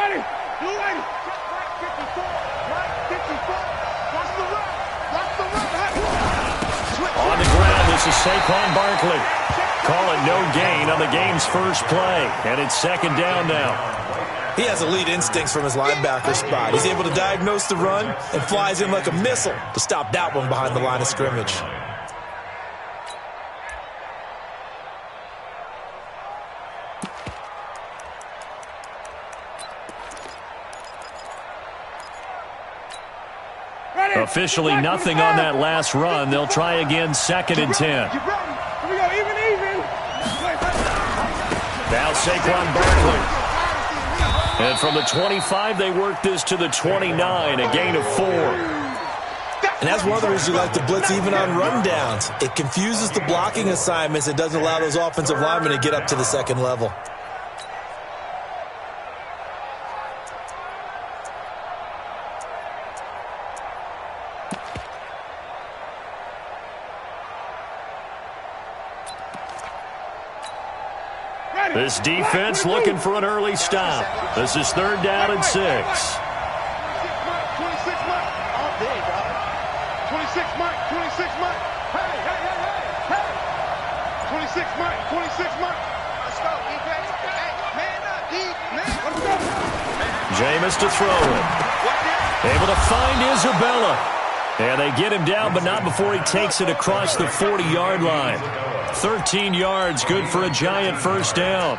Ready. Blue lady. Right 54. Right 54. Watch the run. Watch the run. On the ground, this is Saquon Barkley. Call it no gain on the game's first play. And it's second down now. He has elite instincts from his linebacker spot. He's able to diagnose the run and flies in like a missile to stop that one behind the line of scrimmage. Officially nothing on that last run. They'll try again, second and 10. Here we go, even. Now Saquon Barkley. And from the 25, they work this to the 29, a gain of 4. And that's one of the reasons you like to blitz even on rundowns. It confuses the blocking assignments. It doesn't allow those offensive linemen to get up to the second level. This defense looking for an early stop. This is third down and 6. 26 Mike. Oh, there you go. 26 Mike. 26 Mike. Hey. 26 Mike. 26 Mike. Let's go, defense. Hey, man up, man. Let's go. Jameis to throw it. Able to find Isabella. And they get him down, but not before he takes it across the 40-yard line. 13 yards, good for a giant first down.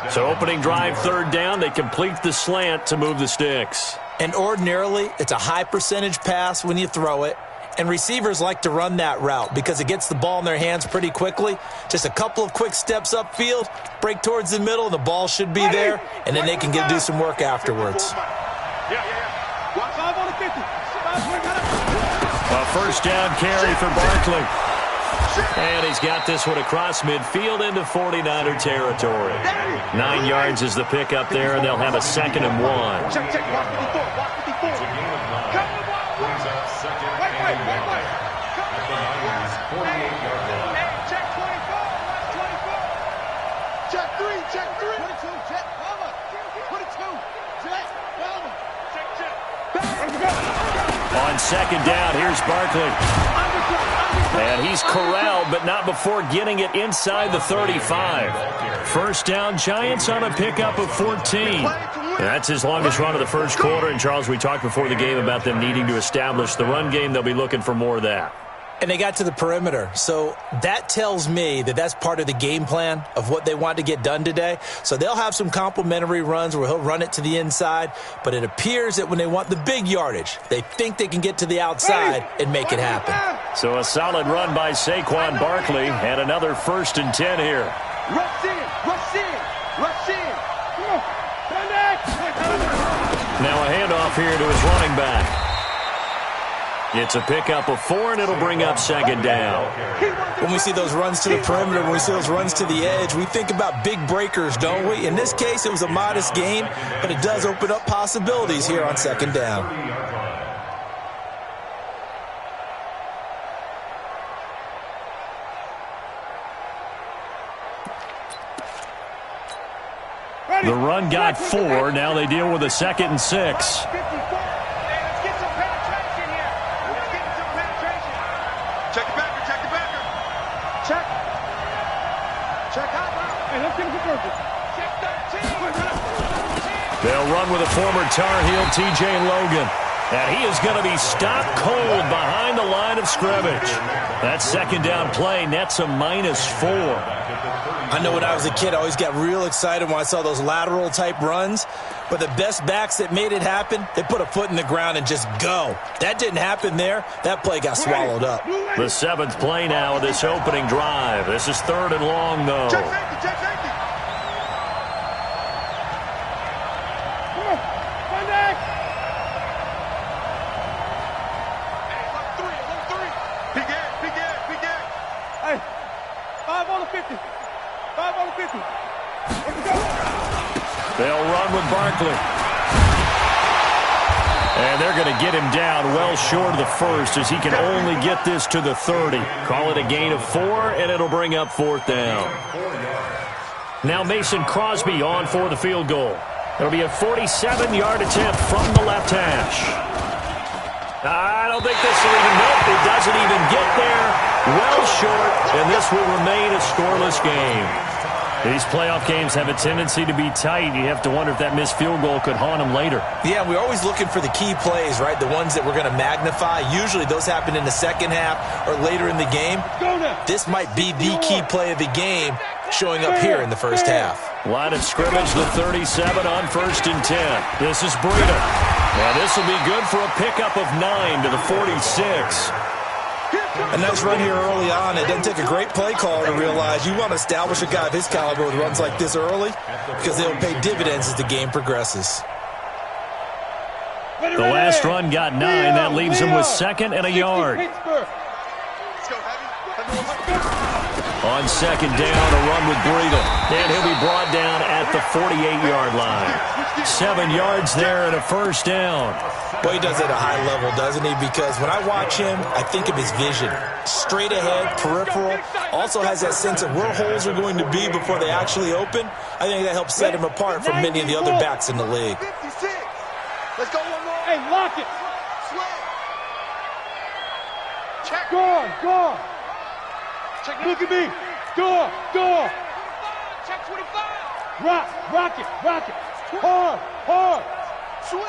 So opening drive, third down, they complete the slant to move the sticks. And ordinarily, it's a high percentage pass when you throw it. And receivers like to run that route because it gets the ball in their hands pretty quickly. Just a couple of quick steps upfield, break towards the middle, and the ball should be there. And then they can do some work afterwards. Watch 5 on the 50. A first down carry for Barkley. And he's got this one across midfield into 49er territory. 9 yards is the pickup there, and they'll have a second and 1. Check. Watch 54. Watch 54. Come the ball. Wait. Check 24. Watch 24. Check 3. 22. Check. Mama. 22. Check. Mama. Check. On second down, here's Barkley. And he's corralled, but not before getting it inside the 35. First down, Giants on a pickup of 14. That's his longest run of the first quarter. And, Charles, we talked before the game about them needing to establish the run game. They'll be looking for more of that. And they got to the perimeter. So that tells me that that's part of the game plan of what they want to get done today. So they'll have some complementary runs where he'll run it to the inside. But it appears that when they want the big yardage, they think they can get to the outside and make it happen. So a solid run by Saquon Barkley and another first and 10 here. Rush in. Come on. Now a handoff here to his running back. It's a pickup of 4, and it'll bring up second down. When we see those runs to the perimeter, when we see those runs to the edge, we think about big breakers, don't we? In this case, it was a modest gain, but it does open up possibilities here on second down. The run got 4. Now they deal with a second and 6. They'll run with a former Tar Heel, T.J. Logan. And he is going to be stopped cold behind the line of scrimmage. That second down play nets a -4. I know when I was a kid, I always got real excited when I saw those lateral type runs. But the best backs that made it happen, they put a foot in the ground and just go. That didn't happen there. That play got swallowed up. The 7th play now of this opening drive. This is third and long, though. Check safety. Come on. Run back. Hey, look 3. Big Ed. Hey, 5 on the 50. 5 on the 50. Let's go. They'll run with Barkley. And they're going to get him down well short of the first as he can only get this to the 30. Call it a gain of 4, and it'll bring up fourth down. Now Mason Crosby on for the field goal. It'll be a 47-yard attempt from the left hash. I don't think this will even, nope, it doesn't even get there. Well short, and this will remain a scoreless game. These playoff games have a tendency to be tight. You have to wonder if that missed field goal could haunt them later. Yeah, we're always looking for the key plays, right? The ones that we're going to magnify. Usually those happen in the second half or later in the game. This might be the key play of the game showing up here in the first half. Line of scrimmage, the 37 on 1st and 10. This is Breida. And this will be good for a pickup of 9 to the 46. A nice run here early on. It doesn't take a great play caller to realize you want to establish a guy of his caliber with runs like this early because they'll pay dividends as the game progresses. The last run got 9. That leaves him with 2nd and a yard. On 2nd down, a run with Breida. And he'll be brought down at the 48-yard line. 7 yards there and a 1st down. Well, he does it at a high level, doesn't he? Because when I watch him, I think of his vision. Straight ahead, peripheral. Also has that sense of where holes are going to be before they actually open. I think that helps set him apart from many of the other backs in the league. 56. Let's go one more. Hey, lock it. Swing. Check. Go on. Check. Look at me. Go on. Check 25. Rock it. Hard. Switch.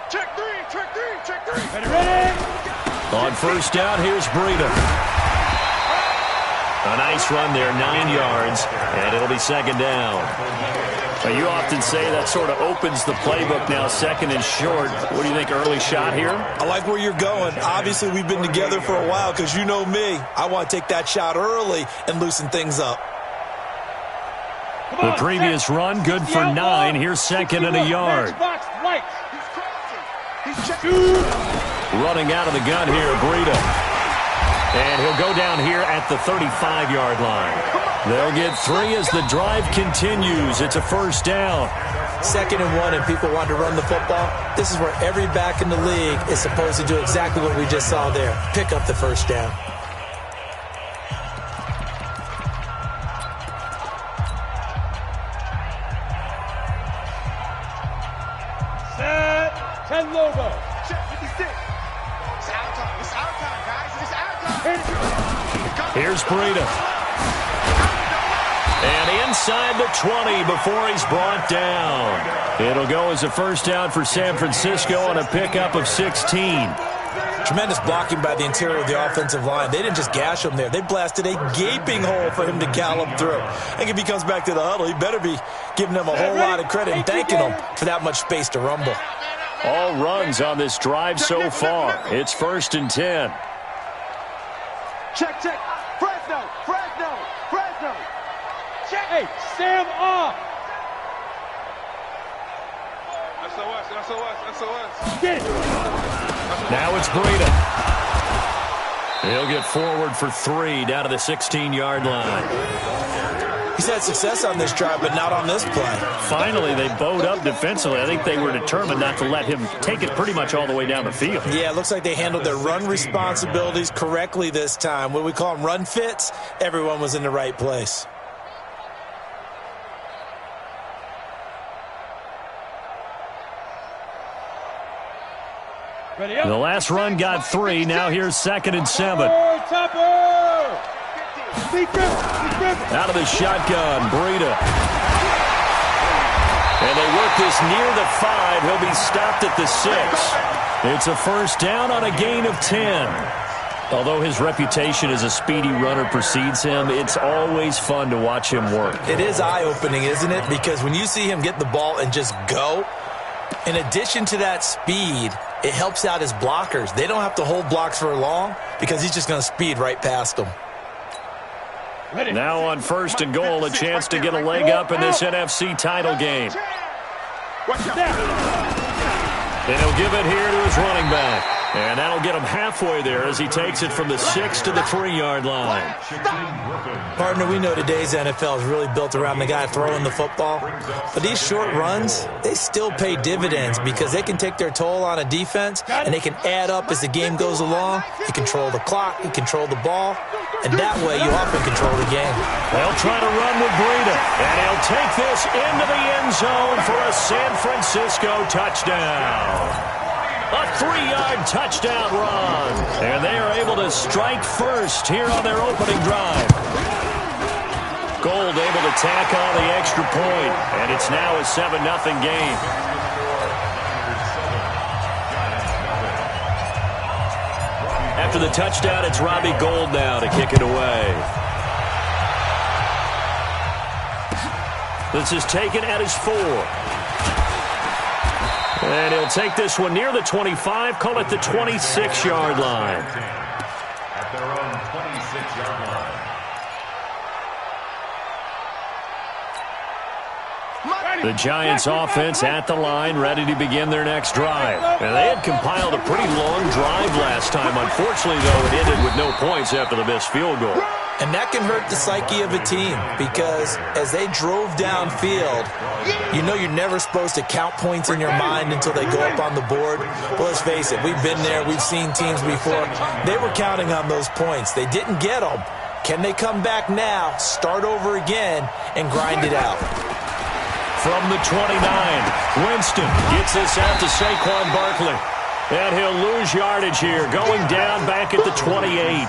Check three. Ready. On 1st down, here's Breida. A nice run there, 9 yards, and it'll be 2nd down. Now, you often say that sort of opens the playbook now, 2nd and short. What do you think, early shot here? I like where you're going. Obviously, we've been together for a while because you know me. I want to take that shot early and loosen things up. The previous run, good for 9. Here's 2nd and a yard. Running out of the gun here, Breida. And he'll go down here at the 35-yard line. They'll get 3 as the drive continues. It's a 1st down. 2nd and 1, and people want to run the football. This is where every back in the league is supposed to do exactly what we just saw there. Pick up the 1st down. Set. 10 logo. Check 56. It's our time, guys. It's our time. Here's Breida. And inside the 20 before he's brought down. It'll go as a 1st down for San Francisco on a pickup of 16. Tremendous blocking by the interior of the offensive line. They didn't just gash him there. They blasted a gaping hole for him to gallop through. I think if he comes back to the huddle, he better be giving them a whole lot of credit and thanking them for that much space to rumble. All runs on this drive so far. It's 1st and 10. Check. Fresno. Check. Hey, Sam off. SOS. Get it. Now it's Breida. He'll get forward for 3 down to the 16-yard line. He's had success on this drive, but not on this play. Finally, they bowed up defensively. I think they were determined not to let him take it pretty much all the way down the field. Yeah, it looks like they handled their run responsibilities correctly this time. What we call them run fits, everyone was in the right place. The last run got 3. Now here's 2nd and 7. Out of the shotgun, Breida. And they work this near the 5. He'll be stopped at the 6. It's a 1st down on a gain of 10. Although his reputation as a speedy runner precedes him, it's always fun to watch him work. It is eye-opening, isn't it? Because when you see him get the ball and just go, in addition to that speed, it helps out his blockers. They don't have to hold blocks for long because he's just going to speed right past them. Now on 1st and goal, a chance to get a leg up in this NFC title game. And he'll give it here to his running back. And that'll get him halfway there as he takes it from the 6 to the 3-yard line. Partner, we know today's NFL is really built around the guy throwing the football. But these short runs, they still pay dividends because they can take their toll on a defense and they can add up as the game goes along. You control the clock, you control the ball. and that way you often control the game. They'll try to run with Breida, and he'll take this into the end zone for a San Francisco touchdown. A 3-yard touchdown run, and they are able to strike first here on their opening drive. Gold able to tack on the extra point, and it's now a 7-0 game. After the touchdown, it's Robbie Gould now to kick it away. This is taken at his 4. And he'll take this one near the 25, call it the 26-yard line. At their own 26-yard line. The Giants offense at the line, ready to begin their next drive. And they had compiled a pretty long drive last time. Unfortunately, though, it ended with no points after the missed field goal. And that can hurt the psyche of a team because as they drove downfield, you know you're never supposed to count points in your mind until they go up on the board. Well, let's face it, we've been there. We've seen teams before. They were counting on those points. They didn't get them. Can they come back now, start over again, and grind it out? From the 29, Winston gets this out to Saquon Barkley. And he'll lose yardage here, going down back at the 28.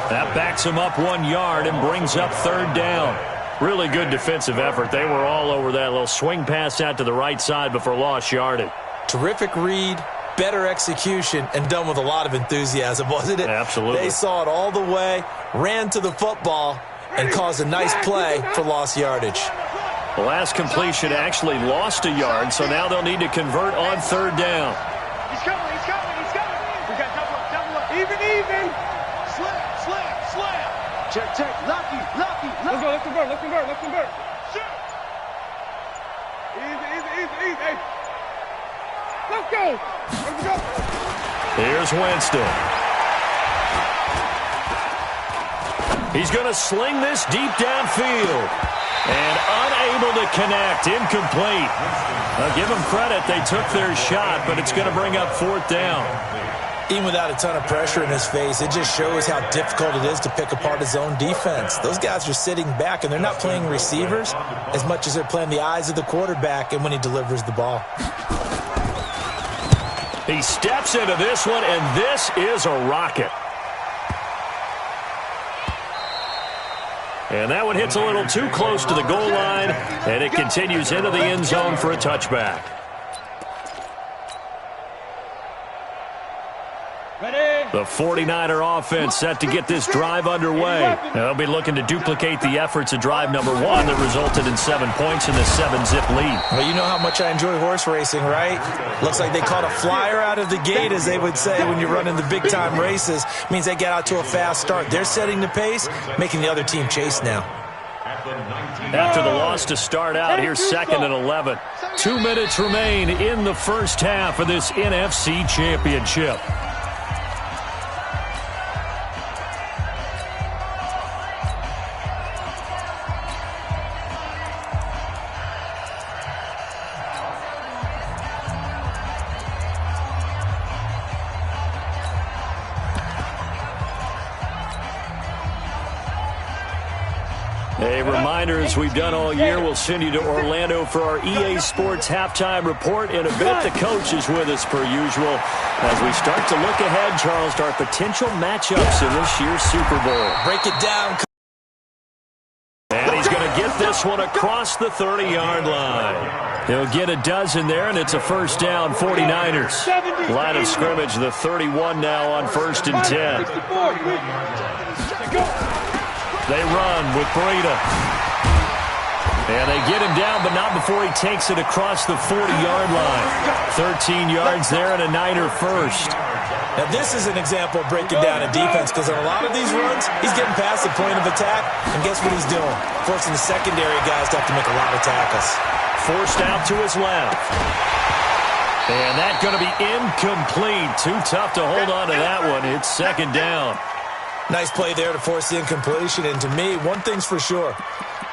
That backs him up 1 yard and brings up 3rd down. Really good defensive effort. They were all over that little swing pass out to the right side before lost yardage. Terrific read, better execution, and done with a lot of enthusiasm, wasn't it? Absolutely. They saw it all the way, ran to the football, and caused a nice play for lost yardage. The last completion actually lost a yard, so now they'll need to convert on 3rd down. He's coming. We got double up. Even. Slam. Check. Lucky. Let's convert. Shoot. Easy. Hey. Let's go. Here's Winston. He's going to sling this deep downfield. And unable to connect, incomplete. Now give them credit, they took their shot, but it's going to bring up 4th down. Even without a ton of pressure in his face, it just shows how difficult it is to pick apart his own defense. Those guys are sitting back, and they're not playing receivers as much as they're playing the eyes of the quarterback and when he delivers the ball. He steps into this one, and this is a rocket. And that one hits a little too close to the goal line, and it continues into the end zone for a touchback. The 49er offense set to get this drive underway. They'll be looking to duplicate the efforts of drive number 1 that resulted in 7 points in the 7-zip lead. Well, you know how much I enjoy horse racing, right? Looks like they caught a flyer out of the gate, as they would say when you're running the big-time races. Means they get out to a fast start. They're setting the pace, making the other team chase now. After the loss to start out, here's 2nd and 11. 2 minutes remain in the first half of this NFC Championship. A reminder, as we've done all year, we'll send you to Orlando for our EA Sports halftime report. In a bit, the coach is with us per usual as we start to look ahead, Charles, to our potential matchups in this year's Super Bowl. Break it down. And he's going to get this one across the 30-yard line. He'll get a dozen there, and it's a 1st down, 49ers. Line of scrimmage, the 31 now on 1st and 10. They run with Breida. And they get him down, but not before he takes it across the 40-yard line. 13 yards there and a Niner first. Now, this is an example of breaking down a defense because on a lot of these runs, he's getting past the point of attack, and guess what he's doing? Forcing the secondary guys to have to make a lot of tackles. Forced out to his left. And that's going to be incomplete. Too tough to hold on to that one. It's 2nd down. Nice play there to force the incompletion. And to me, one thing's for sure.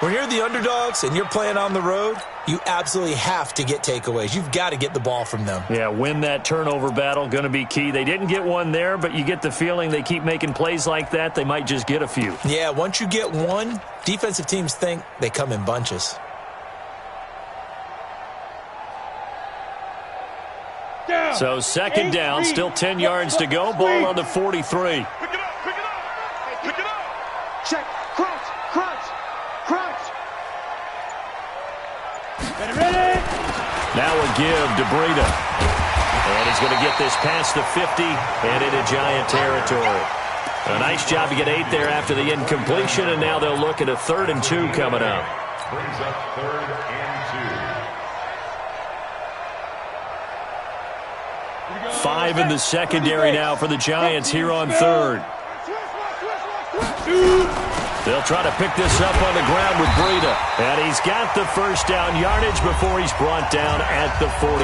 When you're the underdogs and you're playing on the road, you absolutely have to get takeaways. You've got to get the ball from them. Yeah, win that turnover battle, going to be key. They didn't get one there, but you get the feeling they keep making plays like that, they might just get a few. Yeah, once you get one, defensive teams think they come in bunches. So second down, still 10 yards to go. Ball on the 43. Check. Crunch. Ready? Now a give to Breida. And he's going to get this past the 50 and into Giant territory. A nice job to get 8 there after the incompletion, and now they'll look at a 3rd and 2 coming up. Brings up 3rd and 2. 5 in the secondary now for the Giants here on 3rd. They'll try to pick this up on the ground with Breida. And he's got the first down yardage before he's brought down at the 42.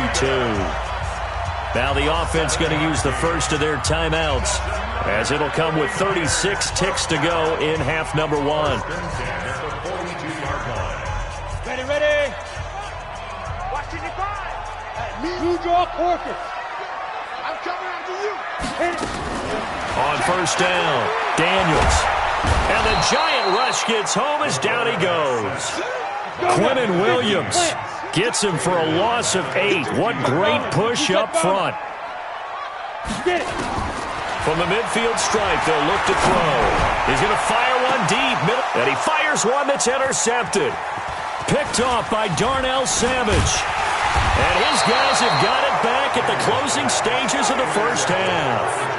Now the offense going to use the first of their timeouts, as it'll come with 36 ticks to go in half number 1. Ready. Watch it, New York Orchids. I'm coming after you. On first down, Daniels. And the giant rush gets home as down he goes. Quinnen Williams gets him for a loss of 8. What great push up front. From the midfield stripe, they'll look to throw. He's going to fire one deep. And he fires one that's intercepted. Picked off by Darnell Savage. And his guys have got it back at the closing stages of the first half.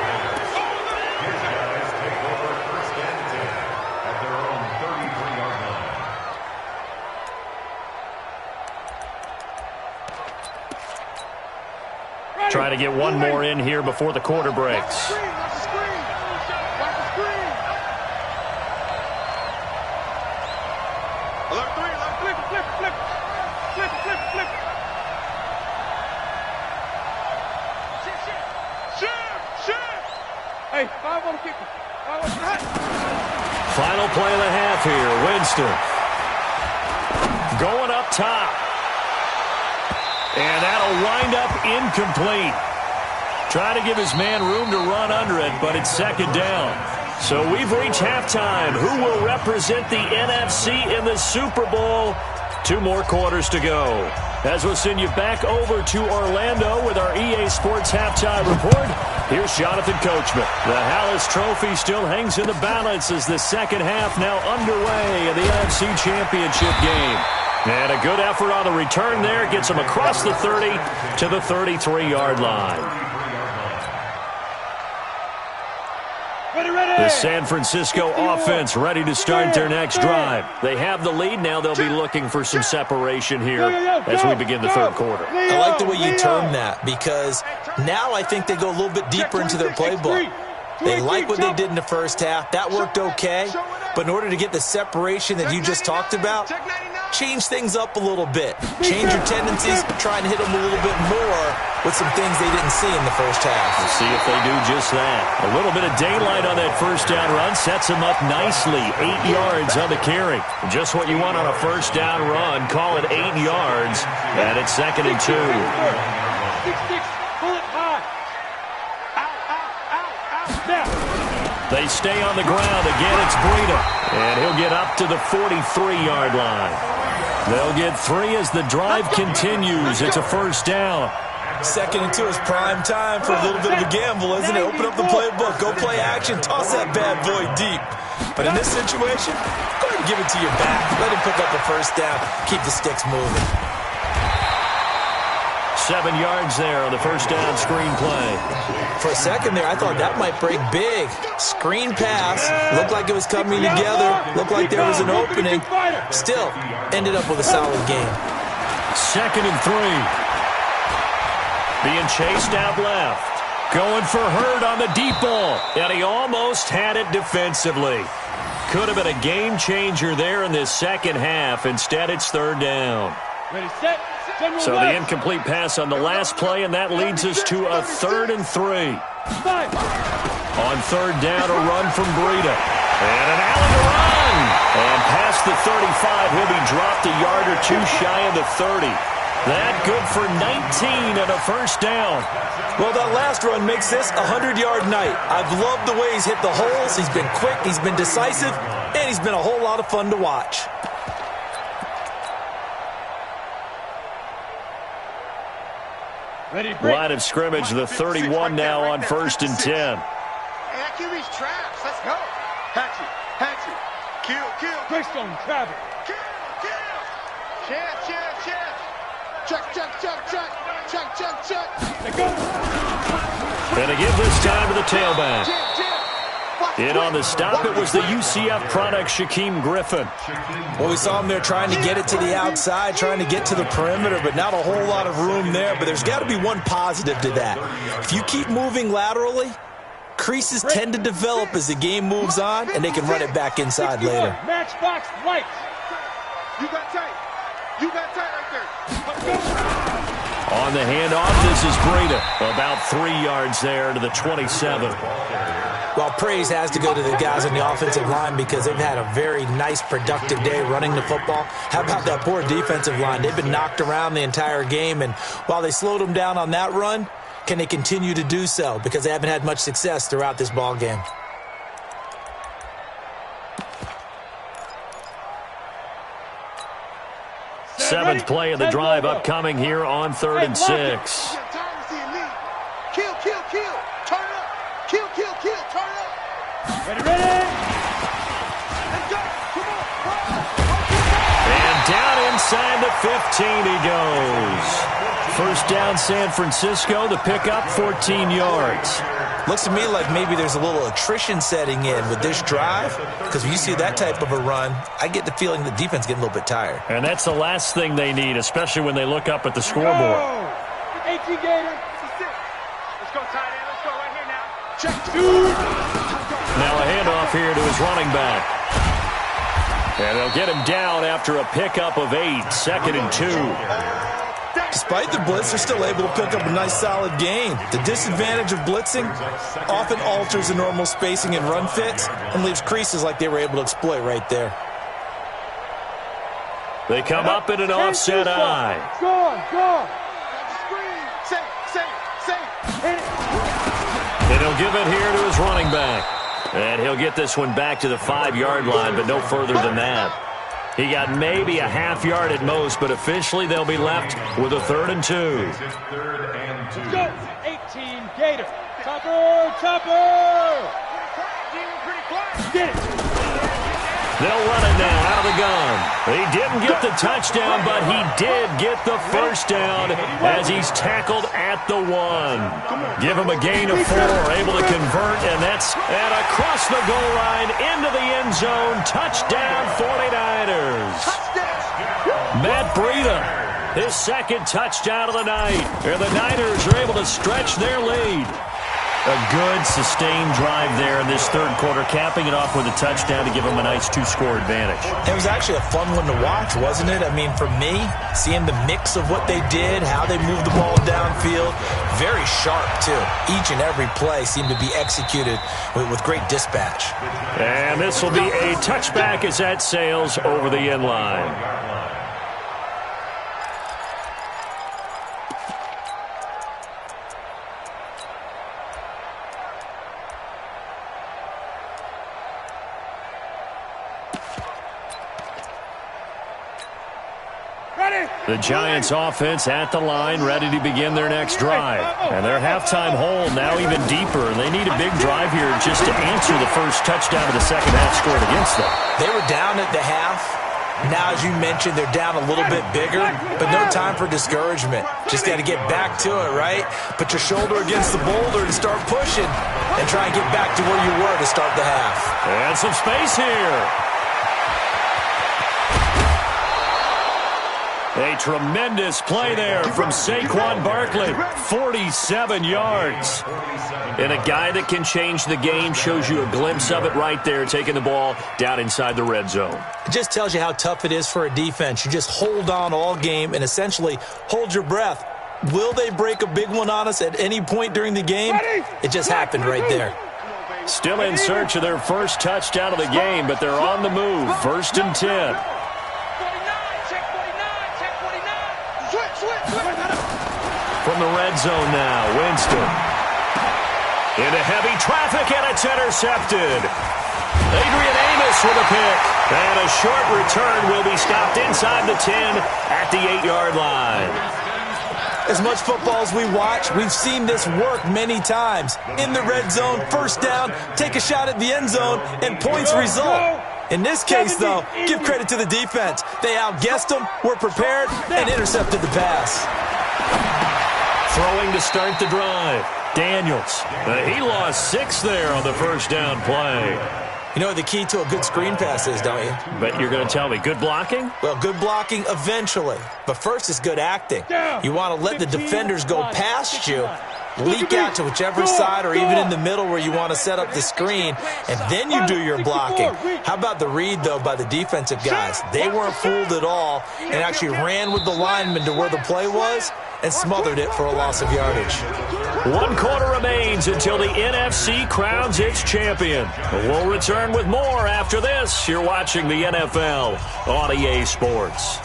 Try to get one more in here before the quarter breaks. Hey, 5 on the kicker. Final play of the half here. Winston going up top. And that'll wind up incomplete. Trying to give his man room to run under it, but it's second down. So we've reached halftime. Who will represent the NFC in the Super Bowl? 2 more quarters to go. As we'll send you back over to Orlando with our EA Sports Halftime Report, here's Jonathan Coachman. The Hallis Trophy still hangs in the balance as the second half now underway in the NFC Championship game. And a good effort on the return there gets him across the 30 to the 33-yard line. The San Francisco offense ready to start their next drive. They have the lead. Now they'll be looking for some separation here as we begin the third quarter. I like the way you term that, because now I think they go a little bit deeper into their playbook. They like what they did in the first half. That worked okay. But in order to get the separation that you just talked about, change things up a little bit. Change your tendencies, try and hit them a little bit more with some things they didn't see in the first half. We'll see if they do just that. A little bit of daylight on that first down run sets them up nicely. 8 yards on the carry. Just what you want on a first down run. Call it 8 yards, and it's 2nd and 2. They stay on the ground. Again, it's Breida. And he'll get up to the 43-yard line. They'll get 3 as the drive continues. It's a first down. 2nd and 2 is prime time for a little bit of a gamble, isn't it? Open up the playbook. Go play action. Toss that bad boy deep. But in this situation, go ahead and give it to your back. Let him pick up a first down. Keep the sticks moving. 7 yards there on the first down screen play. For a second there, I thought that might break big. Screen pass. Looked like it was coming together. Looked like there was an opening. Still, ended up with a solid game. 2nd and 3. Being chased out left. Going for Hurd on the deep ball. And he almost had it defensively. Could have been a game changer there in this second half. Instead, it's 3rd down. Ready, set. So the incomplete pass on the last play, and that leads us to a 3rd and 3. On third down, a run from Breida. And an alley to run. And past the 35, he'll be dropped a yard or two shy of the 30. That good for 19 and a first down. Well, that last run makes this a 100-yard night. I've loved the way he's hit the holes. He's been quick, he's been decisive, and he's been a whole lot of fun to watch. Line of scrimmage, the 31 now on 1st and 10. Hey, that QB's trash. Let's go. Hatchet. Kill. Greystone, travel. Kill. Chance. Check. Let go. And to give this time to the tailback. In on the stop, it was the UCF product, Shaquem Griffin. Well, we saw him there trying to get it to the outside, trying to get to the perimeter, but not a whole lot of room there. But there's got to be one positive to that. If you keep moving laterally, creases tend to develop as the game moves on, and they can run it back inside later. Matchbox right. You got tight right there. On the handoff, this is Breida. About 3 yards there to the 27. Well, praise has to go to the guys on the offensive line because they've had a very nice, productive day running the football. How about that poor defensive line? They've been knocked around the entire game, and while they slowed them down on that run, can they continue to do so? Because they haven't had much success throughout this ball game. Seventh play of the drive upcoming here on 3rd and 6. Kill. Turn it up. Kill. Turn it up. Ready. Let's go. Come on. And down inside the 15 he goes. First down, San Francisco. The pickup, 14 yards. Looks to me like maybe there's a little attrition setting in with this drive, because when you see that type of a run, I get the feeling the defense getting a little bit tired. And that's the last thing they need, especially when they look up at the scoreboard. 18 Gator. Let's go, tight end. Let's go right here now. Check. Now a handoff here to his running back. And they'll get him down after a pickup of 8, 2nd and 2. Despite the blitz, they're still able to pick up a nice, solid gain. The disadvantage of blitzing often alters the normal spacing and run fits and leaves creases like they were able to exploit right there. They come up in an offset eye. Go. Safe. And he'll give it here to his running back. And he'll get this one back to the 5-yard line, but no further than that. He got maybe a half yard at most, but officially they'll be left with a 3rd and 2. Go. 18 Gator. Chopper. Get it. They'll run it now out of the gun. He didn't get the touchdown, but he did get the first down as he's tackled at the 1. Give him a gain of 4, able to convert, and that's across the goal line into the end zone. Touchdown 49ers. Matt Breida, his 2nd touchdown of the night. And the Niners are able to stretch their lead. A good, sustained drive there in this 3rd quarter, capping it off with a touchdown to give them a nice 2-score advantage. It was actually a fun one to watch, wasn't it? I mean, for me, seeing the mix of what they did, how they moved the ball downfield, very sharp, too. Each and every play seemed to be executed with great dispatch. And this will be a touchback as that sails over the end line. The Giants offense at the line, ready to begin their next drive. And their halftime hole now even deeper. They need a big drive here just to answer the first touchdown of the second half scored against them. They were down at the half. Now, as you mentioned, they're down a little bit bigger, but no time for discouragement. Just got to get back to it, right? Put your shoulder against the boulder and start pushing and try and get back to where you were to start the half. And some space here. A tremendous play there from Saquon Barkley. 47 yards. And a guy that can change the game, shows you a glimpse of it right there, taking the ball down inside the red zone. It just tells you how tough it is for a defense. You just hold on all game and essentially hold your breath. Will they break a big one on us at any point during the game? It just happened right there. Still in search of their first touchdown of the game, but they're on the move. 1st and 10. From the red zone now, Winston. Into heavy traffic, and it's intercepted. Adrian Amos with a pick. And a short return will be stopped inside the 10 at the 8-yard line. As much football as we watch, we've seen this work many times. In the red zone, first down, take a shot at the end zone, and points result. In this case, though, give credit to the defense. They outguessed them, were prepared, and intercepted the pass. Throwing to start the drive. Daniels. He lost 6 there on the first down play. You know what the key to a good screen pass is, don't you? But you're going to tell me, good blocking? Well, good blocking eventually. But first is good acting. You want to let the defenders go past you, leak out to whichever side or even in the middle where you want to set up the screen, and then you do your blocking. How about the read, though, by the defensive guys? They weren't fooled at all and actually ran with the lineman to where the play was and smothered it for a loss of yardage. 1 quarter remains until the NFC crowns its champion. We'll return with more after this. You're watching the NFL on EA Sports.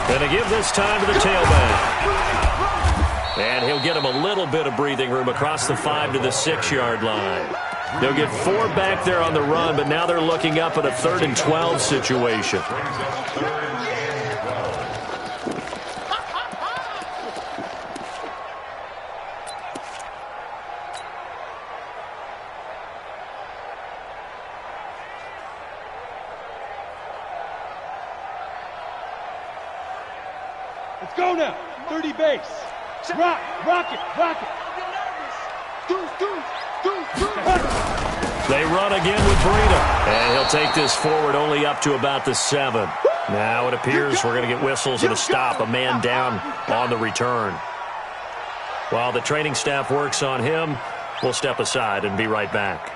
Going to give this time to the tailback. And he'll get him a little bit of breathing room across the 5 to the 6-yard line. They'll get 4 back there on the run, but now they're looking up at a 3rd and 12 situation. Let's go now. 30 base. Rock it. They run again with Breida. And he'll take this forward only up to about the 7. Now it appears we're going to get whistles and a stop. A man down on the return. While the training staff works on him, we'll step aside and be right back.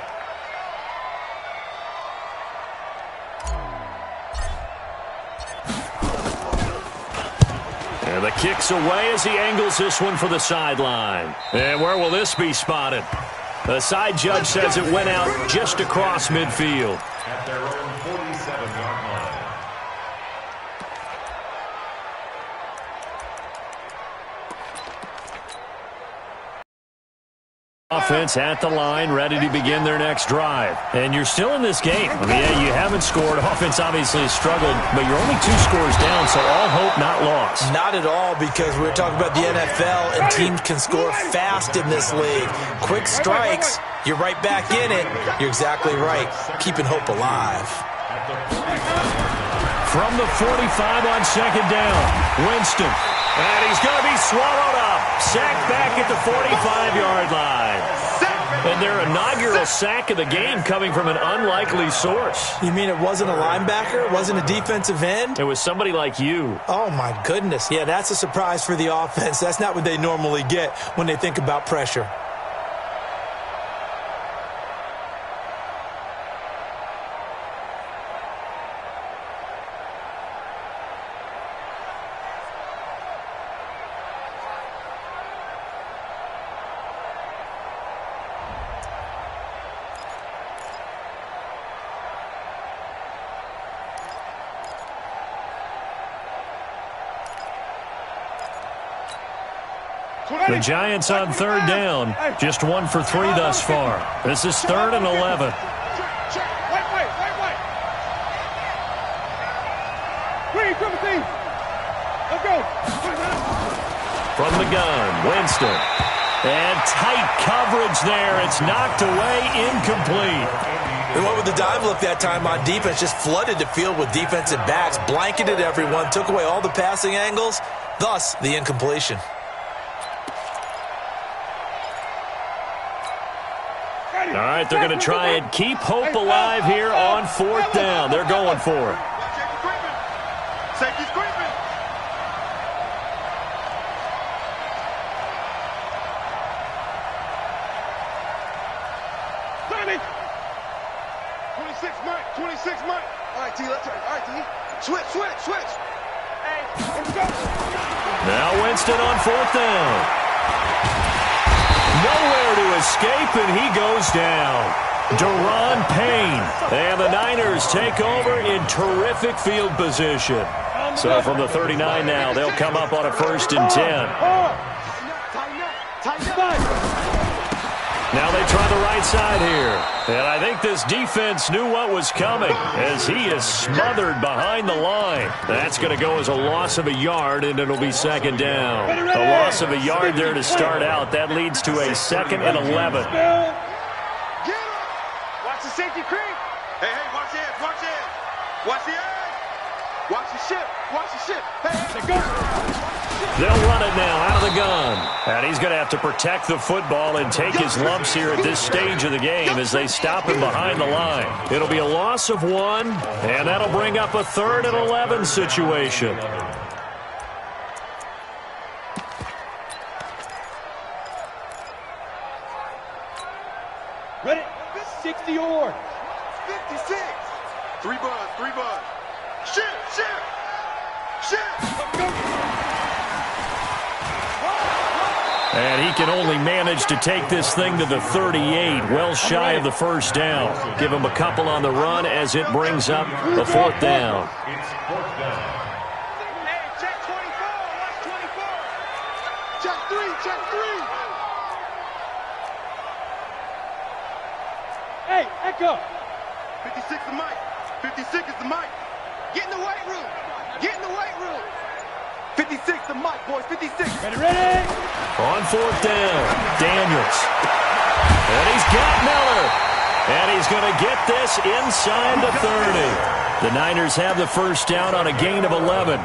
And the kick's away as he angles this one for the sideline. And where will this be spotted? The side judge says it went out just across midfield. At their own 47-yard line. Offense at the line, ready to begin their next drive. And you're still in this game. I mean, yeah, you haven't scored. Offense obviously has struggled, but you're only 2 scores down, so all hope not lost. Not at all, because we're talking about the NFL, and teams can score fast in this league. Quick strikes, you're right back in it. You're exactly right. Keeping hope alive. From the 45 on 2nd down, Winston. And he's going to be swallowed up. Sacked back at the 45-yard line. And their inaugural sack of the game coming from an unlikely source. You mean it wasn't a linebacker? It wasn't a defensive end? It was somebody like you. Oh, my goodness. Yeah, that's a surprise for the offense. That's not what they normally get when they think about pressure. The Giants on 3rd down, just 1 for 3 thus far. This is 3rd and 11. Wait. Let's go. From the gun, Winston. And tight coverage there. It's knocked away, incomplete. They went with the dive look that time on defense, just flooded the field with defensive backs, blanketed everyone, took away all the passing angles, thus the incompletion. All right, they're going to try and keep hope alive here on 4th down. They're going for it. Safety's creeping. Johnny. 26 Mike. 26 Mike. All right, T. Let's turn. All right, T. Switch. Hey, let's go. Now Winston on 4th down. Nowhere to escape, and he goes down. Deron Payne. And the Niners take over in terrific field position. So from the 39 now, they'll come up on a 1st and 10. Now they try the right side here. And I think this defense knew what was coming as he is smothered behind the line. That's going to go as a loss of a yard, and it'll be 2nd down. A loss of a yard there to start out. That leads to a 2nd and 11. Watch the safety creep. Hey, watch the edge. Watch the edge. Watch the ship. Hey, go. They'll run it now out of the gun. And he's going to have to protect the football and take his lumps here at this stage of the game as they stop him behind the line. It'll be a loss of 1, and that'll bring up a 3rd and 11 situation. Ready? 60 or 56. 3 buzz. Shit. And he can only manage to take this thing to the 38, well shy of the 1st down. Give him a couple on the run as it brings up the 4th down. It's 4th down. Hey, check 24. Watch 24. Check 3. Hey, Echo. 56 is Mike. 56 is the Mike. Get in the weight room. 56 the Mike, boys. 56. Ready? On 4th down, Daniels. And he's got Miller. And he's going to get this inside the 30. The Niners have the 1st down on a gain of 11.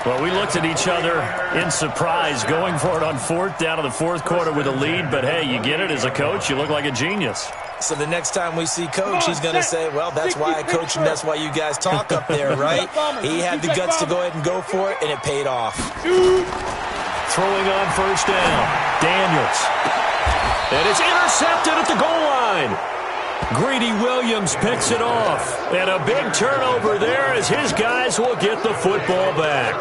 Well, we looked at each other in surprise going for it on 4th down in the 4th quarter with a lead. But, hey, you get it as a coach. You look like a genius. So the next time we see Coach, he's going to say, well, that's why I coach and that's why you guys talk up there, right? He had the guts to go ahead and go for it, and it paid off. Throwing on 1st down, Daniels. And it's intercepted at the goal line. Greedy Williams picks it off. And a big turnover there as his guys will get the football back.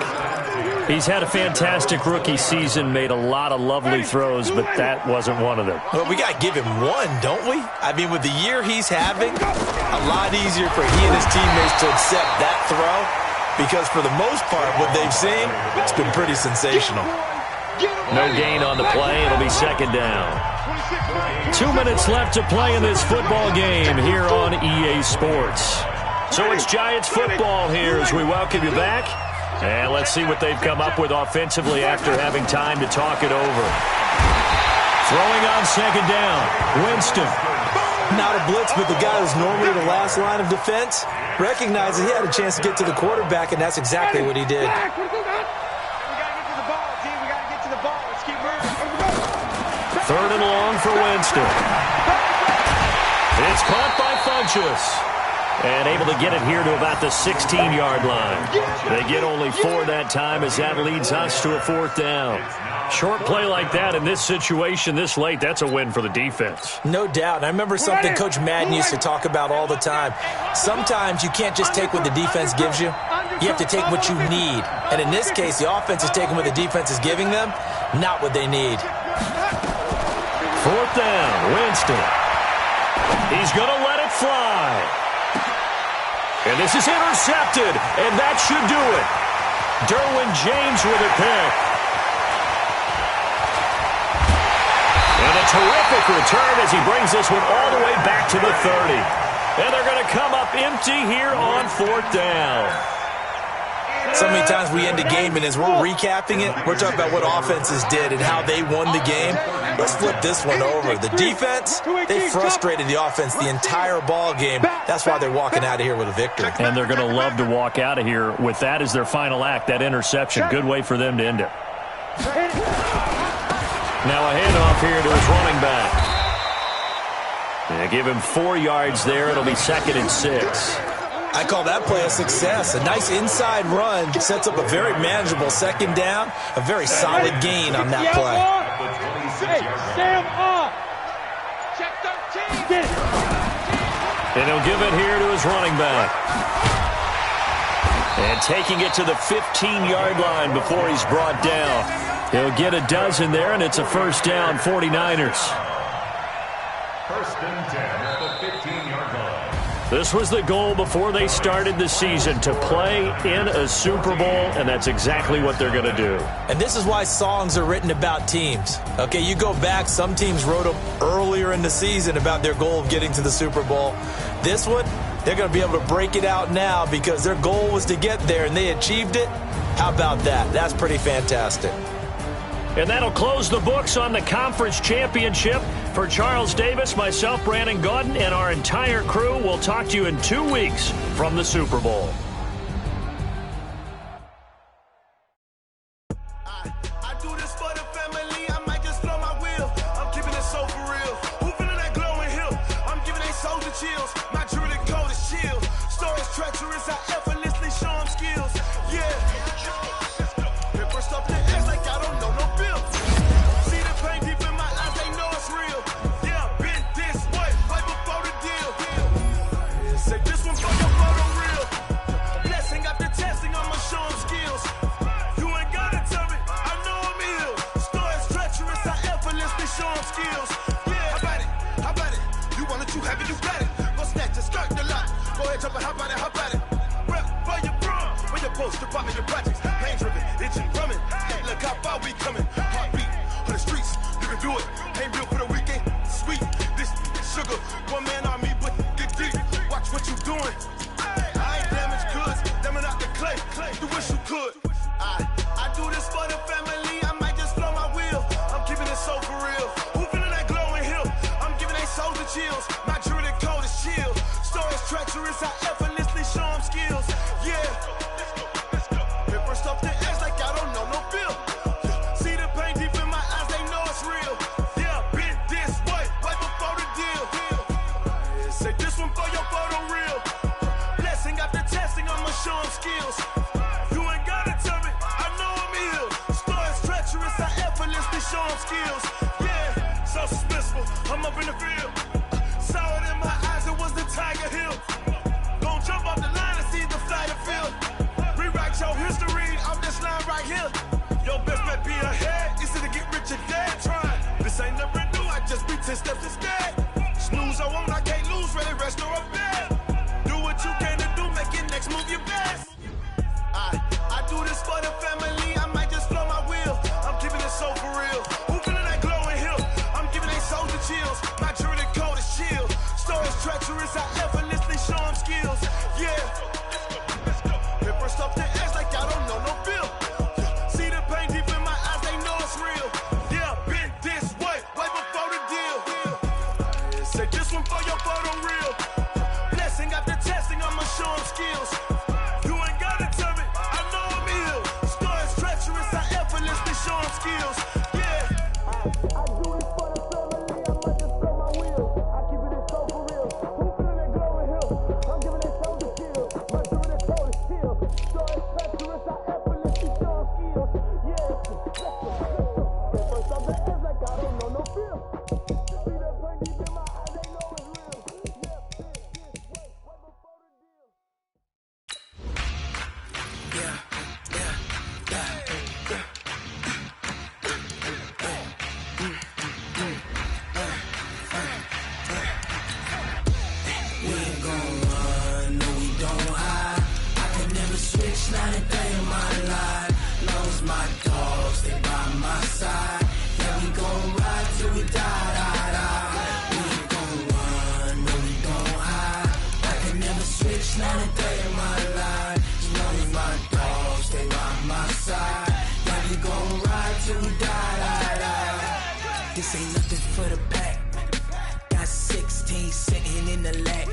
He's had a fantastic rookie season, made a lot of lovely throws, but that wasn't one of them. Well, we got to give him one, don't we? I mean, with the year he's having, a lot easier for he and his teammates to accept that throw because for the most part, what they've seen, it's been pretty sensational. No gain on the play. It'll be 2nd down. 2 minutes left to play in this football game here on EA Sports. So it's Giants football here as we welcome you back. And let's see what they've come up with offensively after having time to talk it over. Throwing on 2nd down, Winston. Not a blitz, but the guy who's normally the last line of defense recognizes he had a chance to get to the quarterback, and that's exactly what he did. We got to get to the ball, team. We got to get to the ball. Let's keep moving. 3rd and long for Winston. It's caught by Funchess. And able to get it here to about the 16-yard line. They get only 4 that time as that leads us to a 4th down. Short play like that in this situation this late, that's a win for the defense. No doubt. And I remember something Coach Madden used to talk about all the time. Sometimes you can't just take what the defense gives you. You have to take what you need. And in this case, the offense is taking what the defense is giving them, not what they need. 4th down, Winston. He's going to let it fly. And this is intercepted, and that should do it. Derwin James with a pick. And a terrific return as he brings this one all the way back to the 30. And they're going to come up empty here on 4th down. So many times we end a game, and as we're recapping it, we're talking about what offenses did and how they won the game. Let's flip this one over. The defense, they frustrated the offense the entire ball game. That's why they're walking out of here with a victory. And they're going to love to walk out of here with that as their final act, that interception. Good way for them to end it. Now a handoff here to his running back. They give him 4 yards there. It'll be 2nd and 6. I call that play a success. A nice inside run sets up a very manageable 2nd down. A very solid gain on that play. Hey, Sam off. Check 13. Get it. And he'll give it here to his running back. And taking it to the 15-yard line before he's brought down. He'll get a dozen there, and it's a 1st down, 49ers. 1st and 10 at the 15-yard line. This was the goal before they started the season, to play in a Super Bowl, and that's exactly what they're going to do. And this is why songs are written about teams. Okay, you go back, some teams wrote them earlier in the season about their goal of getting to the Super Bowl. This one, they're going to be able to break it out now because their goal was to get there, and they achieved it. How about that? That's pretty fantastic. And that'll close the books on the conference championship. For Charles Davis, myself, Brandon Gaudin, and our entire crew, we'll talk to you in 2 weeks from the Super Bowl. I do this for the family. I might just blow my wheel. I'm keeping it so for real. Who feeling that glowing hill? I'm giving they souls the chills. My jewelry code is chill. Stories treacherous. I effortlessly show them skills. Yeah. Paper stuff the ass like I don't know no bill. See the pain deep in my eyes, they know it's real. Yeah, been this way, right before the deal. Say this one for your photo real. Blessing after testing, I'ma show them skills. You ain't gotta tell me, I know I'm ill. Stories treacherous, I effortlessly show them skills. Yeah, how about it? You want it, you have it, you got it. Go snatch a skirt, the lot. Go ahead, jump it, how about it? Rep for your bro, when your post, department, your projects. Pain driven, itching, drumming. Hey, look how far we coming. Heartbeat on the streets, you can do it. Ain't real for the weekend, sweet. This sugar, one man army, but get deep. Watch what you doing. I ain't damaged goods, damn out the clay. You wish you could. I do this for the family. I might just blow my wheel. I'm keeping it so for real. Who feeling that glowing hill? I'm giving they souls the chills. My jewelry code is chill. Stories treacherous. I effortlessly show them skills. Yeah. Paper stuff the ass like I don't know no bill. See the pain deep in my eyes, they know it's real. Yeah, been this way, right before the deal. Say this one for your photo real. Blessing after testing, I'ma show them skills. You ain't gotta tell me, I know I'm ill. Stories treacherous, I effortlessly show them skills. Yeah, so suspenseful, I'm up in the field. Saw it in my eyes, it was the Tiger Hill. Gon' jump off the line and see the fly the field. Rewrite your history off this line right here. Your best bet be ahead, easy to get rich or dead. Try, this ain't never new, I just be 10 steps instead. Snooze I won't, I can't lose, ready, rest or a bed. Do what you can to do, make your next move your best. I do this for the family, I might just blow my wheel. I'm keeping it so for real. Who feeling that glowing hill? I'm giving they souls the chills. My jewelry code is chill. Stories treacherous, I effortlessly show them skills. Yeah. Paper stuff the ass like I don't know no bill. See the pain deep in my eyes, they know it's real. Yeah, been this way, right before the deal. Say this one for your photo real. Blessing after testing, I'ma show them skills. You ain't gotta tell me, I know I'm ill. Stories treacherous, I effortlessly show them skills. Yeah. I do it for the family, I might just blow my wheel. I keep it so for real. Who feeling that glowing hill? I'm giving they souls the chills. My jewelry code is chill. Stories treacherous, I effortlessly show them skills. Yeah. Paper stuff the ass like I don't know no feel. See that pain deep in my eyes, they know it's real. Yeah, this way, right before the deal. We ain't gon' run, no we don't hide. I can never switch, not a day in my life. Long as my dogs stay by my side. Yeah, we gon' ride till we die. We ain't gon' run, no we don't hide. I can never switch, not a day in my life. As long as my dogs stay by my side. Yeah, we gon' ride till we die. This ain't nothing for the pack. Got 16 sitting in the lap.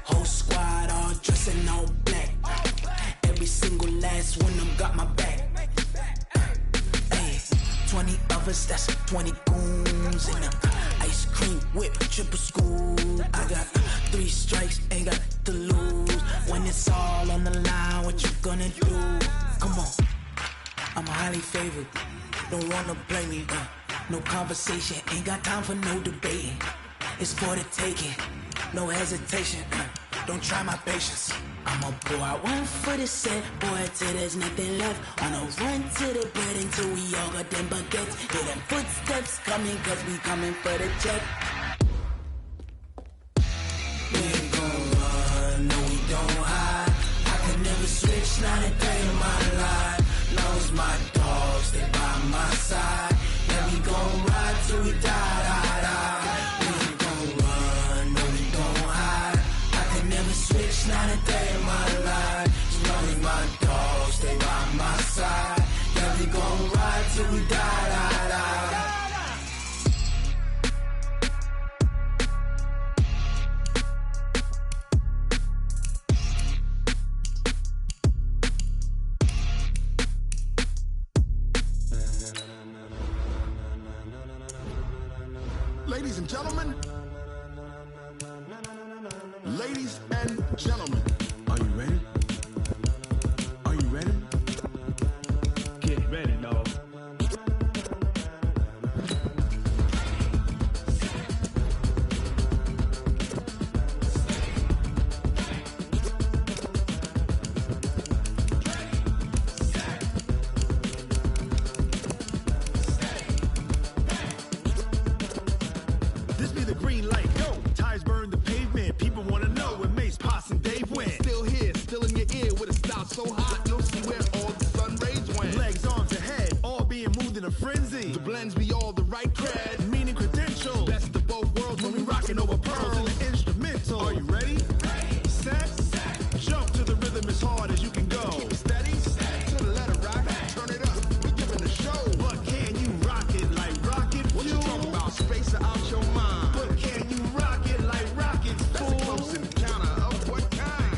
Whole squad all dressing all black. Every single last one of them got my back. Hey, 20 of us, that's 20 goons in them. Ice cream whip, triple scoop. strikes, ain't got to lose. When it's all on the line, what you gonna do? Come on, I'm highly favored. Don't wanna blame me. No conversation, ain't got time for no debating. It's for the taking, no hesitation. Don't try my patience. I'ma pour out one for the set, boy, till there's nothing left. On a run to the bread until we all got them baguettes. Hear them footsteps coming, cause we coming for the check. We ain't gon' run, no we don't hide. I could never switch, not a day in my life. Knows my dogs, they by my side. Yeah, we gon' ride till we die, die, die. We ain't gon' run, no we don't hide. I could never switch, not a day in my life. As long as my dogs, they by my side. Yeah, we gon' ride till we die, die, die. Ladies and gentlemen, ladies and gentlemen, are you ready? Are you ready? Get ready, dog. This be the green light, go. Tires burn the pavement. People wanna know where Mace, Poss, and Dave went. Still here, still in your ear with a style so hot, you'll see where all the sun rays went. Legs, arms, and head, all being moved in a frenzy. The blends be all the right cred, meaning credentials. Best of both worlds when we rockin' over pearls in the instrumental. Are you ready? Set, jump to the rhythm as hard as you can go. Keep it steady, to the letter rock, turn it up, we giving a show. But can you rock it like rocket fuel? What you talking about, space or out your mind? But can you rock it like rockets, fool? That's a close encounter of what kind?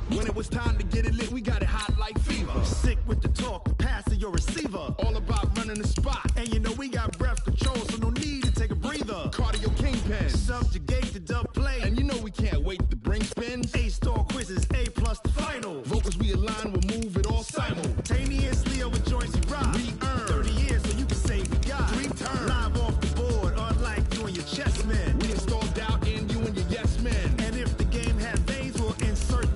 When it was time to get it lit, we got it hot like fever. Sick with the talk, the pass of your receiver. All about running the spot. And you know we got breath control, so no need to take a breather. Cardio kingpin, subjugate the dub play. And you know we can't wait to bring spins. A-star quizzes, A+ the final. Vocals we align, we'll move it all simultaneously over joints we rock. We earn 30 years, so you can say we got 3 turns. Live off the board, unlike you and your chess men. We install doubt in you and your yes men. And if the game had veins, we'll insert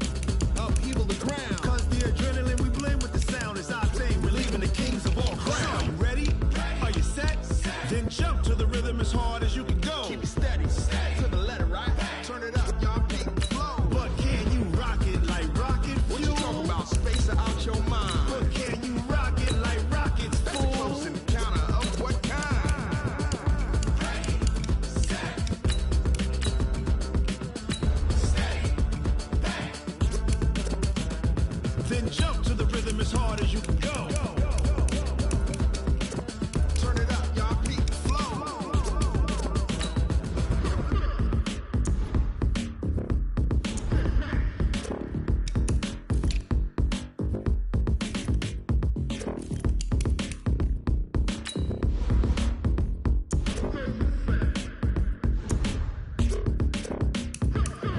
upheaval the ground. Cause the adrenaline we blend with the sound is our thing. We're leaving the kings of all ground. Are you ready? Are you set? Then jump to the rhythm as hard as you can go. Keep it steady, to the letter right. Turn it up, y'all keep the flow. But can you rock it like rocket fuel? What you talking about, space or out your mind? But can you rock it like rockets, fool? That's a close encounter of what kind? Then jump to the rhythm as hard as you can go. Turn it up, y'all keep the flow.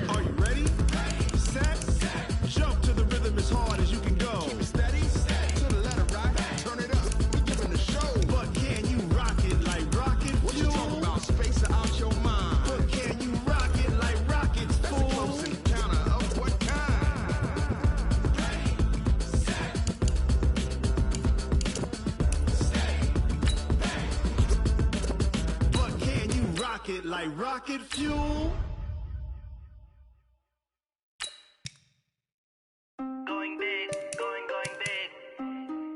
Are you ready? Set, jump to the rhythm as hard as you can go. Keep it steady, to the letter right. Turn it up, we giving a show. But can you rock it like rocket fuel? What you talking about, space or out your mind? But can you rock it like rockets, fool? That's a close encounter of what kind? But can you rock it like rocket fuel? Going big, going big.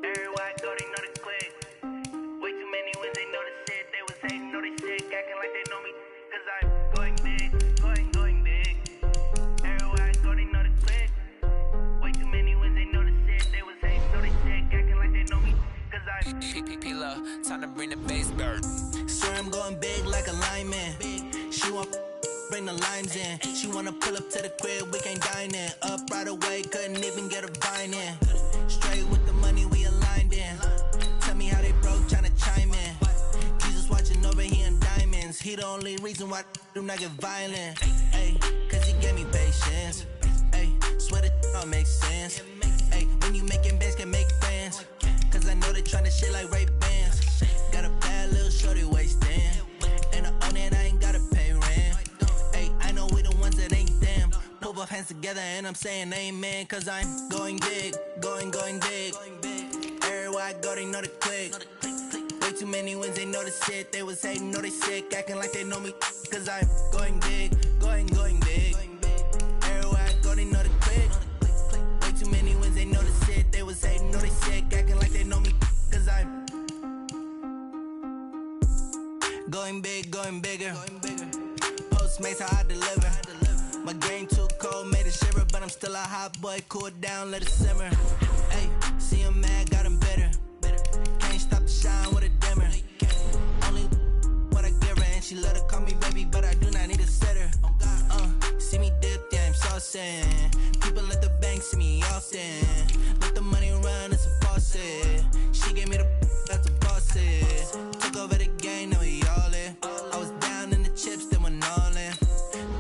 Everywhere I go, they know the click. Way too many wins, they know the shit. They was hating, know they sick, acting like they know me. Cause I'm going big, going big. Everywhere I go, they know the click. Way too many wins, they know the shit. They was hating, know they sick, acting like they know me. Cause I'm P-P-P-Love, time to bring the bass bird. Swear I'm going big like a lineman. She want bring the limes in. She wanna pull up to the crib, we can't dine in. Up right away, couldn't even get a vine in. Straight with the money we aligned in. Tell me how they broke, tryna chime in. Jesus watching over here in diamonds. he the only reason why I do not get violent. Ayy, cause he gave me patience. Ayy, swear that all makes sense. Ayy, when you making bands, can make friends. Cause I know they tryna shit like Ray-Bans. Got a bad little shorty wasting. And I own it, I ain't gotta pay rent. Ayy, I know we the ones that ain't them. Put both hands together and I'm saying amen. Cause I'm going big, going big. Everywhere I go, they know the click. Way too many wins, they know the shit. They was hating, know they sick, acting like they know me. Cause I'm going big, going big. Everywhere I go, they know the click. Way too many wins, they know the shit. They was hating, know they sick, acting like they know me. Cause I'm going big, going bigger. Postmates, how I deliver. My game too cold, made it shiver. But I'm still a hot boy, cool it down, let it simmer. Ayy, see him mad, got him bitter. Can't stop the shine with a dimmer. Only what I give her, and she let her call me baby, but I do not need a sitter. See me dip, yeah, I'm saucing. People at the bank see me often. Let the money run, it's a faucet. She gave me the that's a faucet. Took over the game, now we all in. I was down in the chips, then went all in.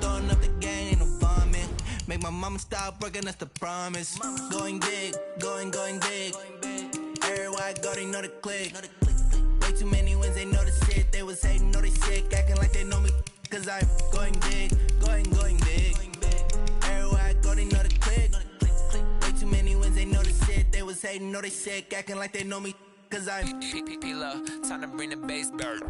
Throwing up the game, ain't no vomit. Make my mama stop working, that's the promise. Going big, going big. Everywhere I go, they know the click. Way too many wins, they know the shit. They was hating, know they sick, acting like they know me. Cause I'm going big, going big. Everywhere I go, they know the click. Way too many wins, they know the shit. They was hating, know they sick, acting like they know me. Cause I'm P-Love, time to bring the bass back.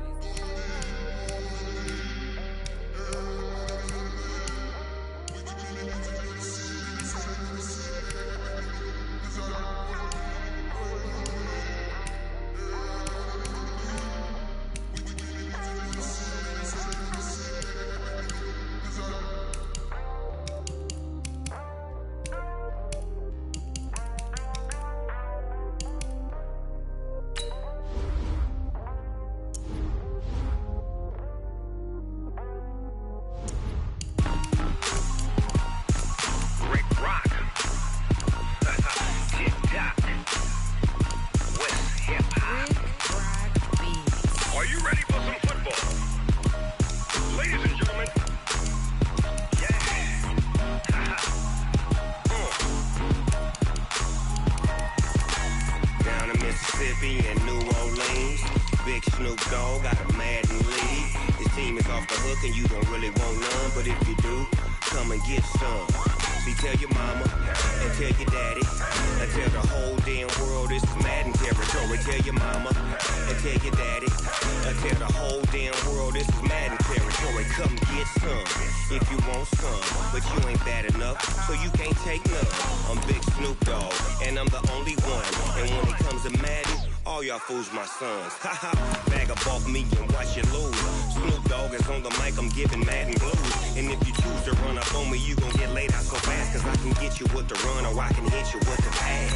Fools my sons. Haha, bag up off me and watch you lose. Snoop Dogg is on the mic, I'm giving Madden blues. And if you choose to run up on me, you gon' get laid out so fast. Cause I can get you with the run or I can hit you with the pass.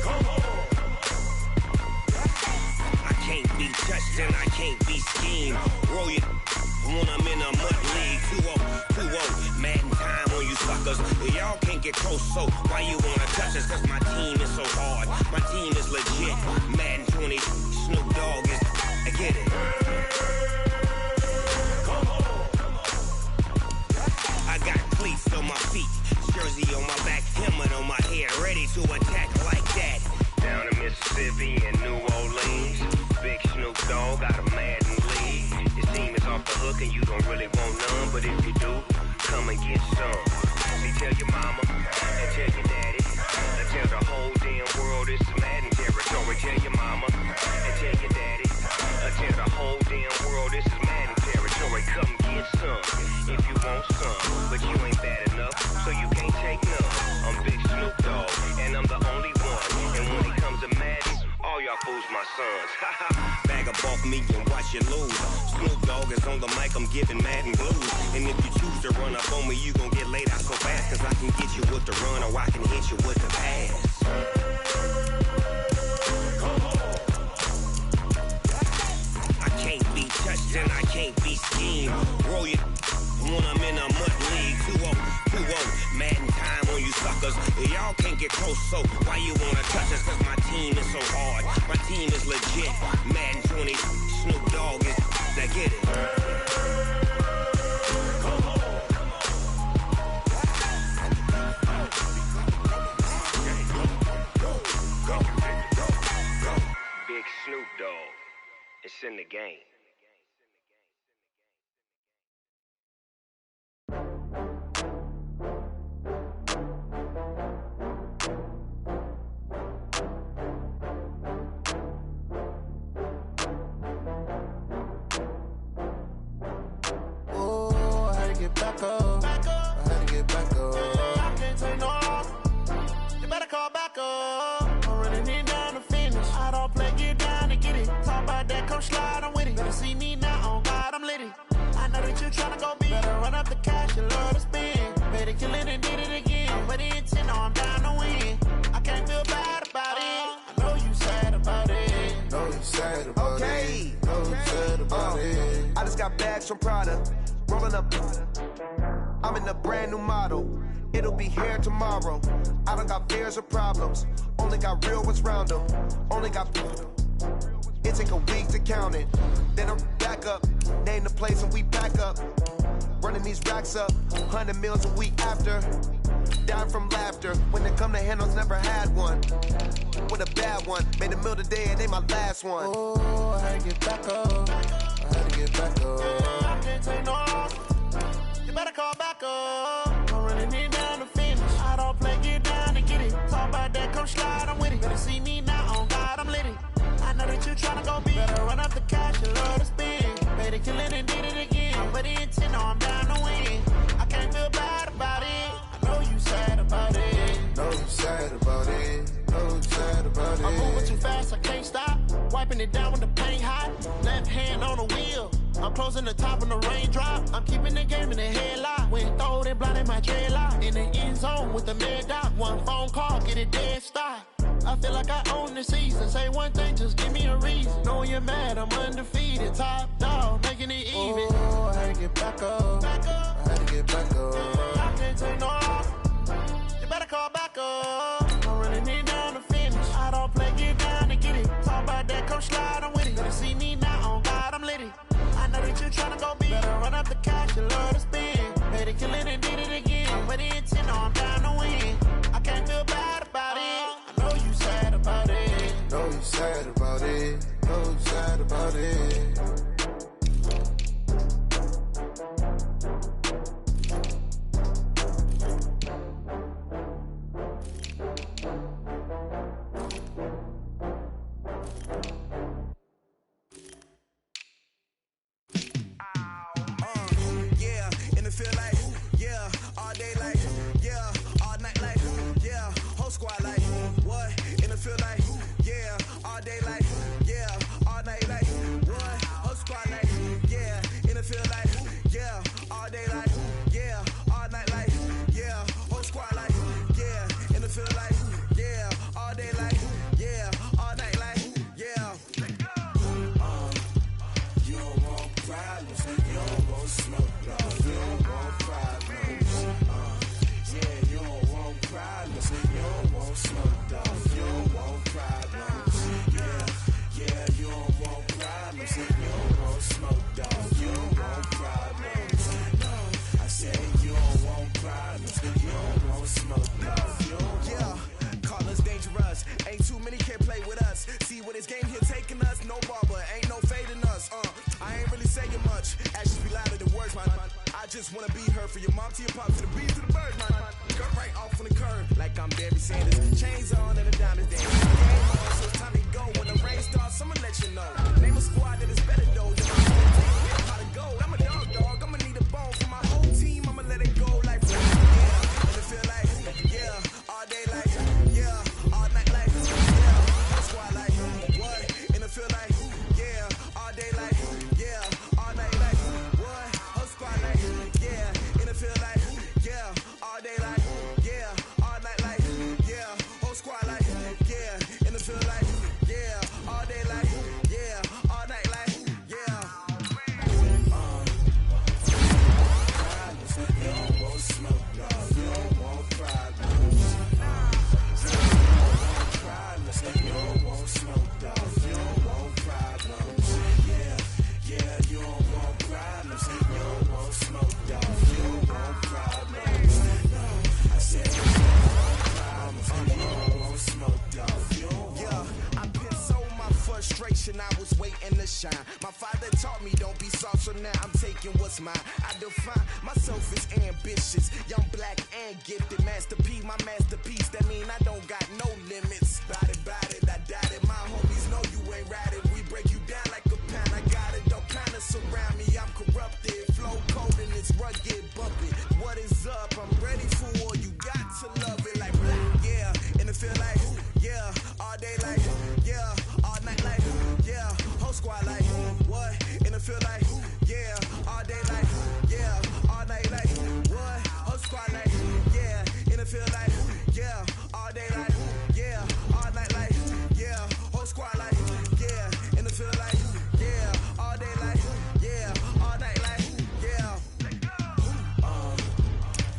Come on. I can't be touched and I can't be schemed. Roll you when I'm in a mud league. 2-0, Madden time on you suckers. Y'all can't get close, so why you wanna touch us? Cause my team is so hard. My team is legit. Madden 20, Snoop Dogg is. I get it. Come on. I got cleats on my feet, jersey on my back, helmet on my head, ready to attack like that. Down in Mississippi and New Orleans, big Snoop Dogg got a Madden league. His team is off the hook and you don't really want none, but if you do, come and get some. See, tell your mama and tell your daddy. And tell the whole damn world it's Madden territory. Tell your mama and tell your daddy. And tell the whole damn world this is Madden territory. Come get some if you want some, but you ain't bad enough, so you can't take none. I'm Big Snoop Dogg, and I'm the only one. And when it comes to Madden, all y'all fools my sons. Bag up off me and watch you lose. Snoop Dogg is on the mic, I'm giving Madden blues. And if you choose to run up on me, you gon' get laid out so fast. Cause I can get you with the run or I can hit you with the pass. Come on. I can't be touched and I can't be schemed. Roll you when I'm in a mud league. 2-0, Madden time on you suckers. Y'all can't get close, so why you wanna touch us? Cause my team is so hard. My team is legit. Madden 20, Snoop Dogg is, now get it. Big Snoop Dogg, it's in the game. Back up. I had to get back up. I can't take no loss. You better call back up. I'm running it down to finish. I don't play, get down to get it. Talk about that, come slide, I'm with it. Better see me now, on God, I'm litty. I know that you tryna go big. Better run up the cash, you love to spend. Better kill it and did it again. But the intent, no, I'm down to win. I can't feel bad about it. I know you sad about it. Know you sad about it. Know you sad about it. I just got bags from Prada. Rolling up, I'm in a brand new model. It'll be here tomorrow. I don't got fears or problems. Only got real ones round them. Only got. It take a week to count it. Then I'm back up. Name the place and we back up. Running these racks up. 100 meals a week after. Dying from laughter. When it come to handles, never had one. With a bad one. Made a meal today and they my last one. Oh, I had to get back up. I had to get back up. I can't take no loss. You better call back up. I'm running it down to finish. I don't play, get down to get it. Talk about that, come slide, I'm with it. Better see me now, on God, I'm litty. I know that you tryna go big. Better run up the cash, you love to spend. Better kill it and did it again. But the intent, no, I'm down to win. I can't feel bad about it. I know you sad about it. Know you sad about it. Know you sad about it. I'm moving too fast, I can't stop. Wiping it down with the paint hot. Left hand on the wheel. I'm closing the top on the raindrop. I'm keeping the game in the headlock. When throwed and blinded my dreadlock. In the end zone with the mad dot. One phone call, get it dead stop. I feel like I own the season. Say one thing, just give me a reason. Knowing you're mad, I'm undefeated. Top dog, making it even. Oh, I had to get back up. I had to get back up. I can't take no loss. You better call back up. I'm running it down to finish. I don't play, get down to get it. Talk about that, come slide, I'm with it. Better see me now, on God, I'm litty. I know that you tryna go big. Better run up the cash, you love to spend. Better kill it and did it again. But the intent, no, I'm down to win. I can't feel bad about it. I know you sad about it. Know you sad about it. Know you sad about it. just wanna be her for your mom to your pop to the beat to the bird, man. Cut right off on the curb like I'm Barry Sanders. Chains on and the diamonds dance. Game on, so it's time to go. When the rain starts, I'ma let you know. Name a squad that is better though than my whole team. How to go? I'm a dog. I'ma need a bone for my whole team. I'ma let it go like yeah. And it feel like yeah, all day like yeah, all night like yeah. Whole squad like what? And it feel like yeah, all day like yeah, all night like what? Whole squad like yeah, and it feel like yeah, all day like yeah, all night like yeah, whole squad like yeah, and it feel like yeah, all day like yeah, just waiting to shine. My father taught me don't be soft, so now I'm taking what's mine. I define myself as ambitious, young, black, and gifted. Master P, my masterpiece. That mean I don't got no limits. Bout it, I doubt it. My homies know you ain't ratted. We break you down like a pound. I got it, don't kinda surround me. I'm corrupted, flow cold and it's rugged, bumpy. What is up? I'm ready for war. You got to love it like black, yeah. And it feel like, yeah. All day like, yeah. All night like, yeah. Whole squad like, what? And it feel like, yeah. All day like, yeah. All night like, what? Whole squad like, yeah. And it feel like, yeah. All day like, yeah. All night like, yeah. Whole squad like, yeah. And it feel like, yeah. All day like, yeah. All night like, yeah.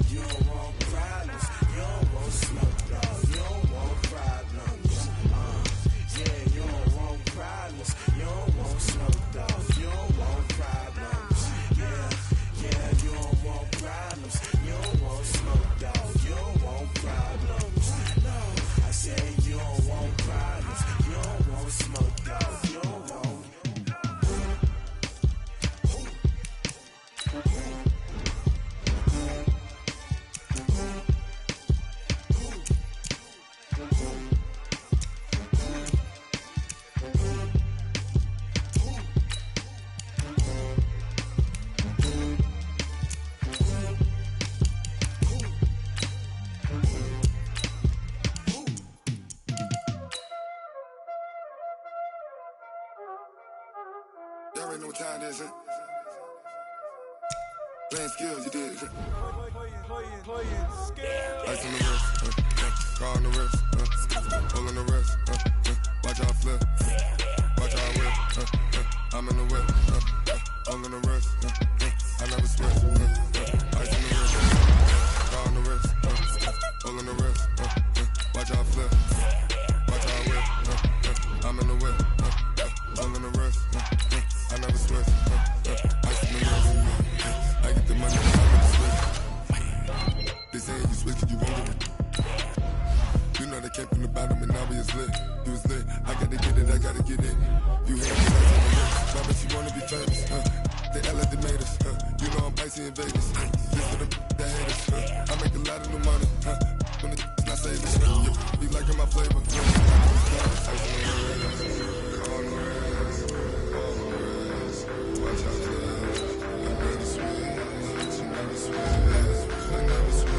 You don't want problems. You don't want smoke, dog. You don't want problems. Yeah, you don't want problems. You don't want smoke, dog. You don't want problems. Yeah, you don't want problems. You don't want smoke, dog. You don't want problems. No, I said you don't want problems. You don't want smoke, dog. You don't want. Y'all already know what time it is, huh? Playing skills, you did, huh? Ice on the wrist, car on the wrist, pull on the wrist, watch how I flip, watch how I whip, I'm in the whip, pull on the wrist, I never switch, ice on the wrist, car on the wrist, pull on the wrist, watch how I flip, watch how I whip, I'm in the whip, pull on the wrist, I never switch, ice on the wrist, I get the money, I never switch. They saying you switch, you won't get it. You know they came from the bottom and now we is lit. You was lit, I gotta get it, I gotta get it. You hate me, I bet you wanna be famous, They elevated us, You know I'm icy in Vegas, Just for the haters, I make a lot of new money, When the not saving, You be liking my flavor, watch out, I never switch, you never switch, I never switch.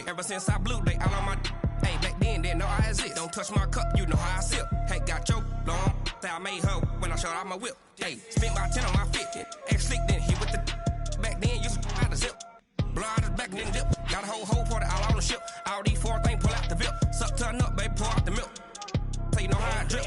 Ever since I blew, they all on my hey, back then, didn't know I exist. Don't touch my cup, you know how I sip. Hey, got your long, say I made her when I showed out my whip. Hey, spent my 10 on my 50. Ex-slick, then hit with the back then, used to out the zip. Blood is back, then dip. Got a whole party all on the ship. All these 4 things, pull out the VIP. Suck, turn up, baby, pour out the milk. So you know how I drip.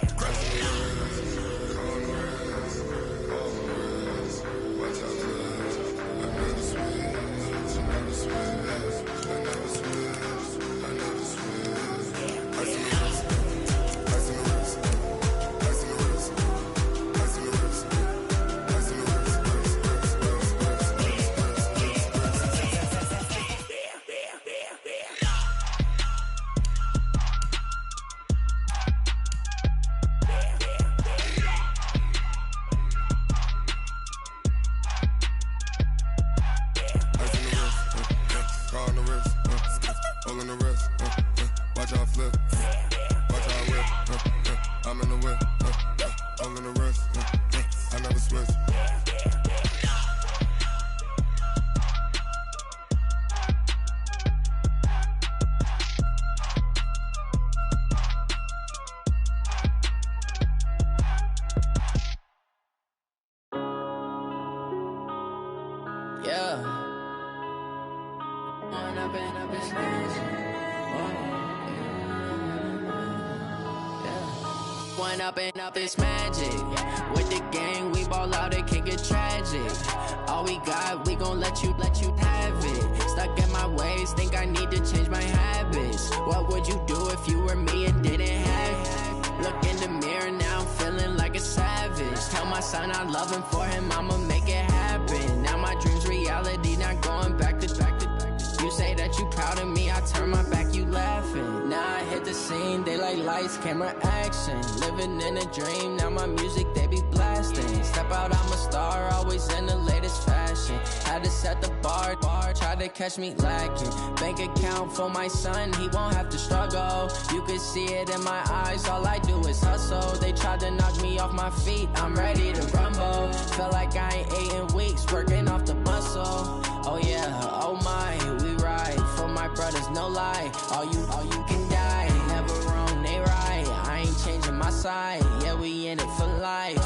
Run up and up this magic. With the gang, we ball out, it can get tragic. All we got, we gon' let you have it. Stuck in my ways, think I need to change my habits. What would you do if you were me and didn't have it? Look in the mirror now, I'm feeling like a savage. Tell my son I love him, for him I'ma make it happen. Now my dream's reality, not going back to. You say that you proud of me, I turn my back, you laughing. Now I hit the scene, they like lights, camera, action. Living in a dream, now my music, they be blasting. Step out, I'm a star, always in the latest fashion. Had to set the bar, try to catch me lacking. Bank account for my son, he won't have to struggle. You can see it in my eyes, all I do is hustle. They tried to knock me off my feet, I'm ready to rumble. Felt like I ain't ate in weeks, working off the muscle. Oh yeah, oh my, we ride for my brothers, no lie. All you can die, never wrong, they right. I ain't changing my side, yeah, we in it for life.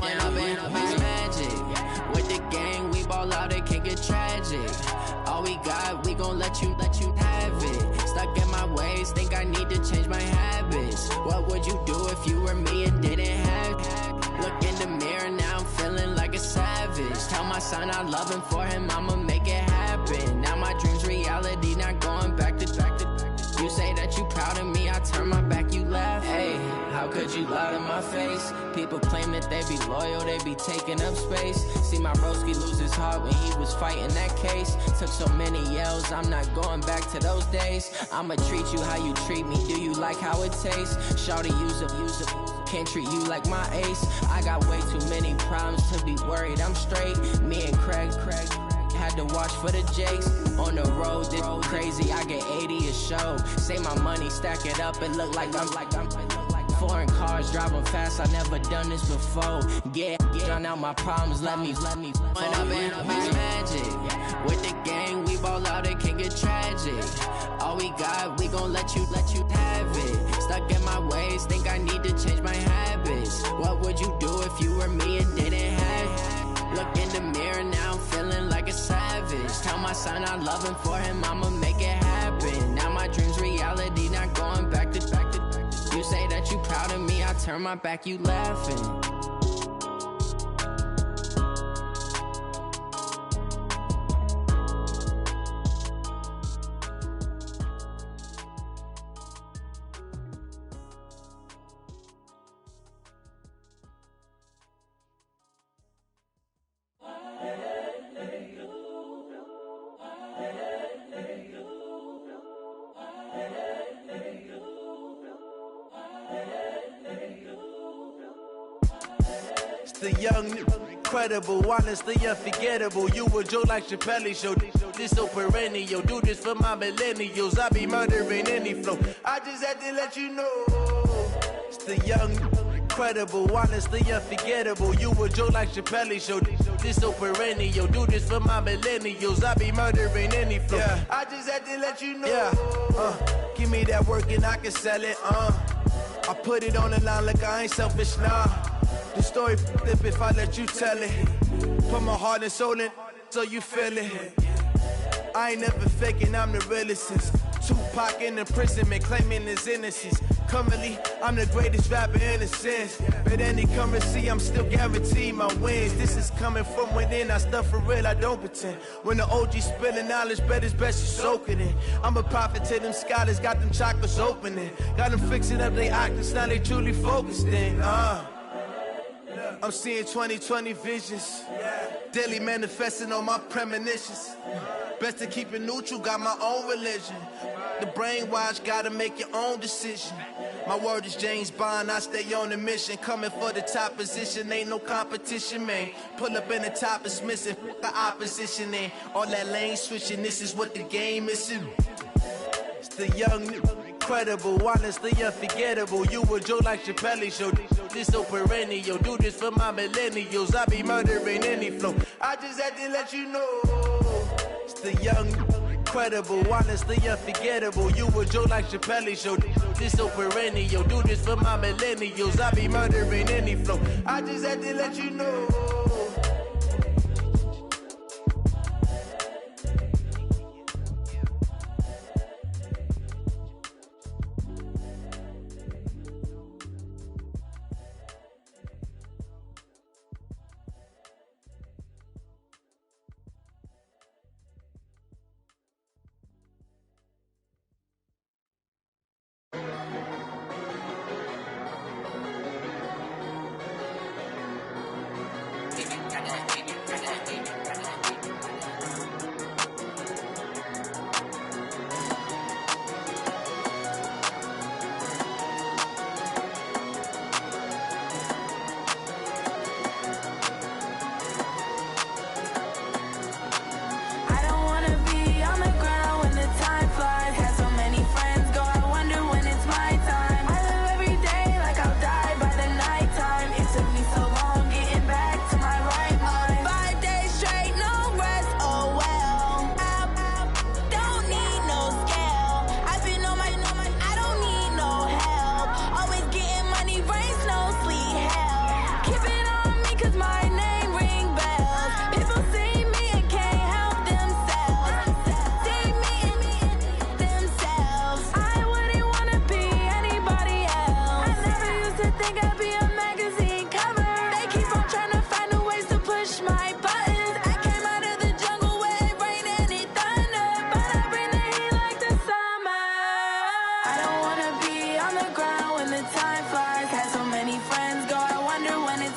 And up it's magic. With the gang, we ball out, it can get tragic. All we got, we gon' let you have it. Stuck in my ways, think I need to change my habits. What would you do if you were me and didn't have it? Look in the mirror, now I'm feeling like a savage. Tell my son I love him, for him I'ma make it happen. Now my dream's reality, not going back to. You say that you proud of me, I turn my back, you laugh. Hey, how could you lie to my face? People claim that they be loyal, they be taking up space. See my broski lose his heart when he was fighting that case. Took so many yells, I'm not going back to those days. I'ma treat you how you treat me, do you like how it tastes? Shawty, use up, can't treat you like my ace. I got way too many problems to be worried, I'm straight. Me and Craig had to watch for the Jakes. On the road, this crazy, I get 80 a show. Say my money, stack it up, it look like I'm foreign cars, driving fast, I never done this before. Get drown out my problems, let me Run up and it's magic. With the gang, we ball out, it can get tragic. All we got, we gon' let you have it. Stuck in my ways, think I need to change my habits. What would you do if you were me and didn't have it? Look in the mirror, now I'm feeling like a savage. Tell my son I love him, for him I'ma make it happen. Now my dream's reality, not going back to. You say that you proud of me, I turn my back, you laughing. The young, incredible, honestly unforgettable. You a joke like Chappelle show. This so perennial. Do this for my millennials. I be murdering any flow. I just had to let you know. It's the young, incredible, honestly unforgettable. You a joke like Chappelle show. This so perennial. Do this for my millennials. I be murdering any flow. Yeah. I just had to let you know. Yeah. Give me that work and I can sell it. I put it on the line like I ain't selfish, nah. The story flip if I let you tell it. Put my heart and soul in so you feel it. I ain't never faking, I'm the realest since Tupac in imprisonment, claiming his innocence. Currently, I'm the greatest rapper in a sense. But any currency, I'm still guaranteed my wins. This is coming from within, I stuff for real, I don't pretend. When the OG spilling knowledge, bet it's best you soak it in. I'm a prophet to them scholars, got them chakras opening. Got them fixing up their octaves, now they truly focused in. I'm seeing 2020 visions, daily manifesting on my premonitions. Best to keep it neutral, got my own religion. The brainwash, gotta make your own decision. My word is James Bond, I stay on a mission. Coming for the top position, ain't no competition, man. Pull up in the top, it's missing, the opposition, and all that lane switching, this is what the game is. It's the young, incredible, honestly unforgettable. You a joke like Chappelle show. This so perennial. Do this for my millennials. I be murdering any flow. I just had to let you know. It's the young, incredible, honestly unforgettable. You a joke like Chappelle show. This so perennial. Do this for my millennials. I be murdering any flow. I just had to let you know.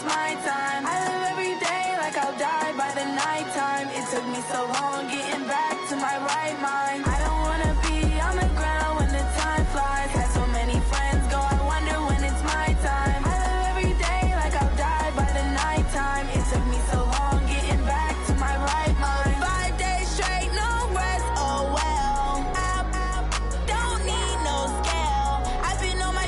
my time. I live every day like I'll die by the nighttime. It took me so long getting back to my right mind. I don't wanna be on the ground when the time flies. Had so many friends go, I wonder when it's my time. I live every day like I'll die by the nighttime. It took me so long getting back to my right mind. 5 days straight, no rest, oh well. I don't need no scale. I've been on my,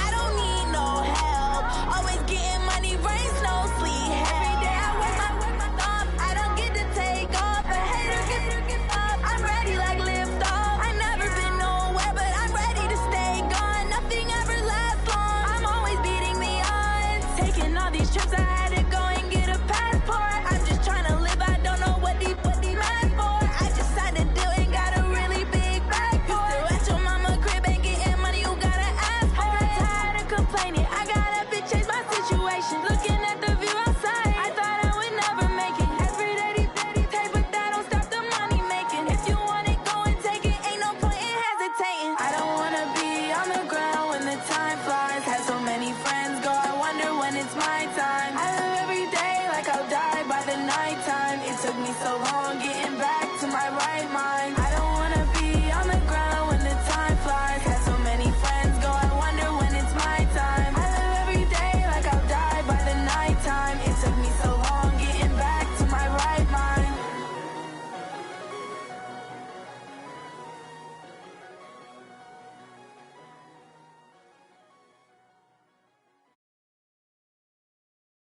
I don't need no help. Always getting money, rain, snow, sleet. Every day I work my thumb. I don't get to take off. A hater get up. I'm ready like lift off. I never been nowhere, but I'm ready to stay gone. Nothing ever lasts long. I'm always beating the odds. Taking all these trips, I had to go and get a passport. I'm just trying to live. I don't know what these mad for. I just signed a deal and got a really big bag for it. Still at your mama crib and getting money, you gotta ask for it. I got tired of complaining. I got up and changed my situation. Looking at the view outside, I thought I would never make it. Every day they pay, but that don't stop the money making. If you want it, go and take it. Ain't no point in hesitating. I don't wanna be on the ground when the time flies. Had so many friends go, I wonder when it's my time. I live every day like I'll die by the nighttime. It took me so long getting back to my right mind.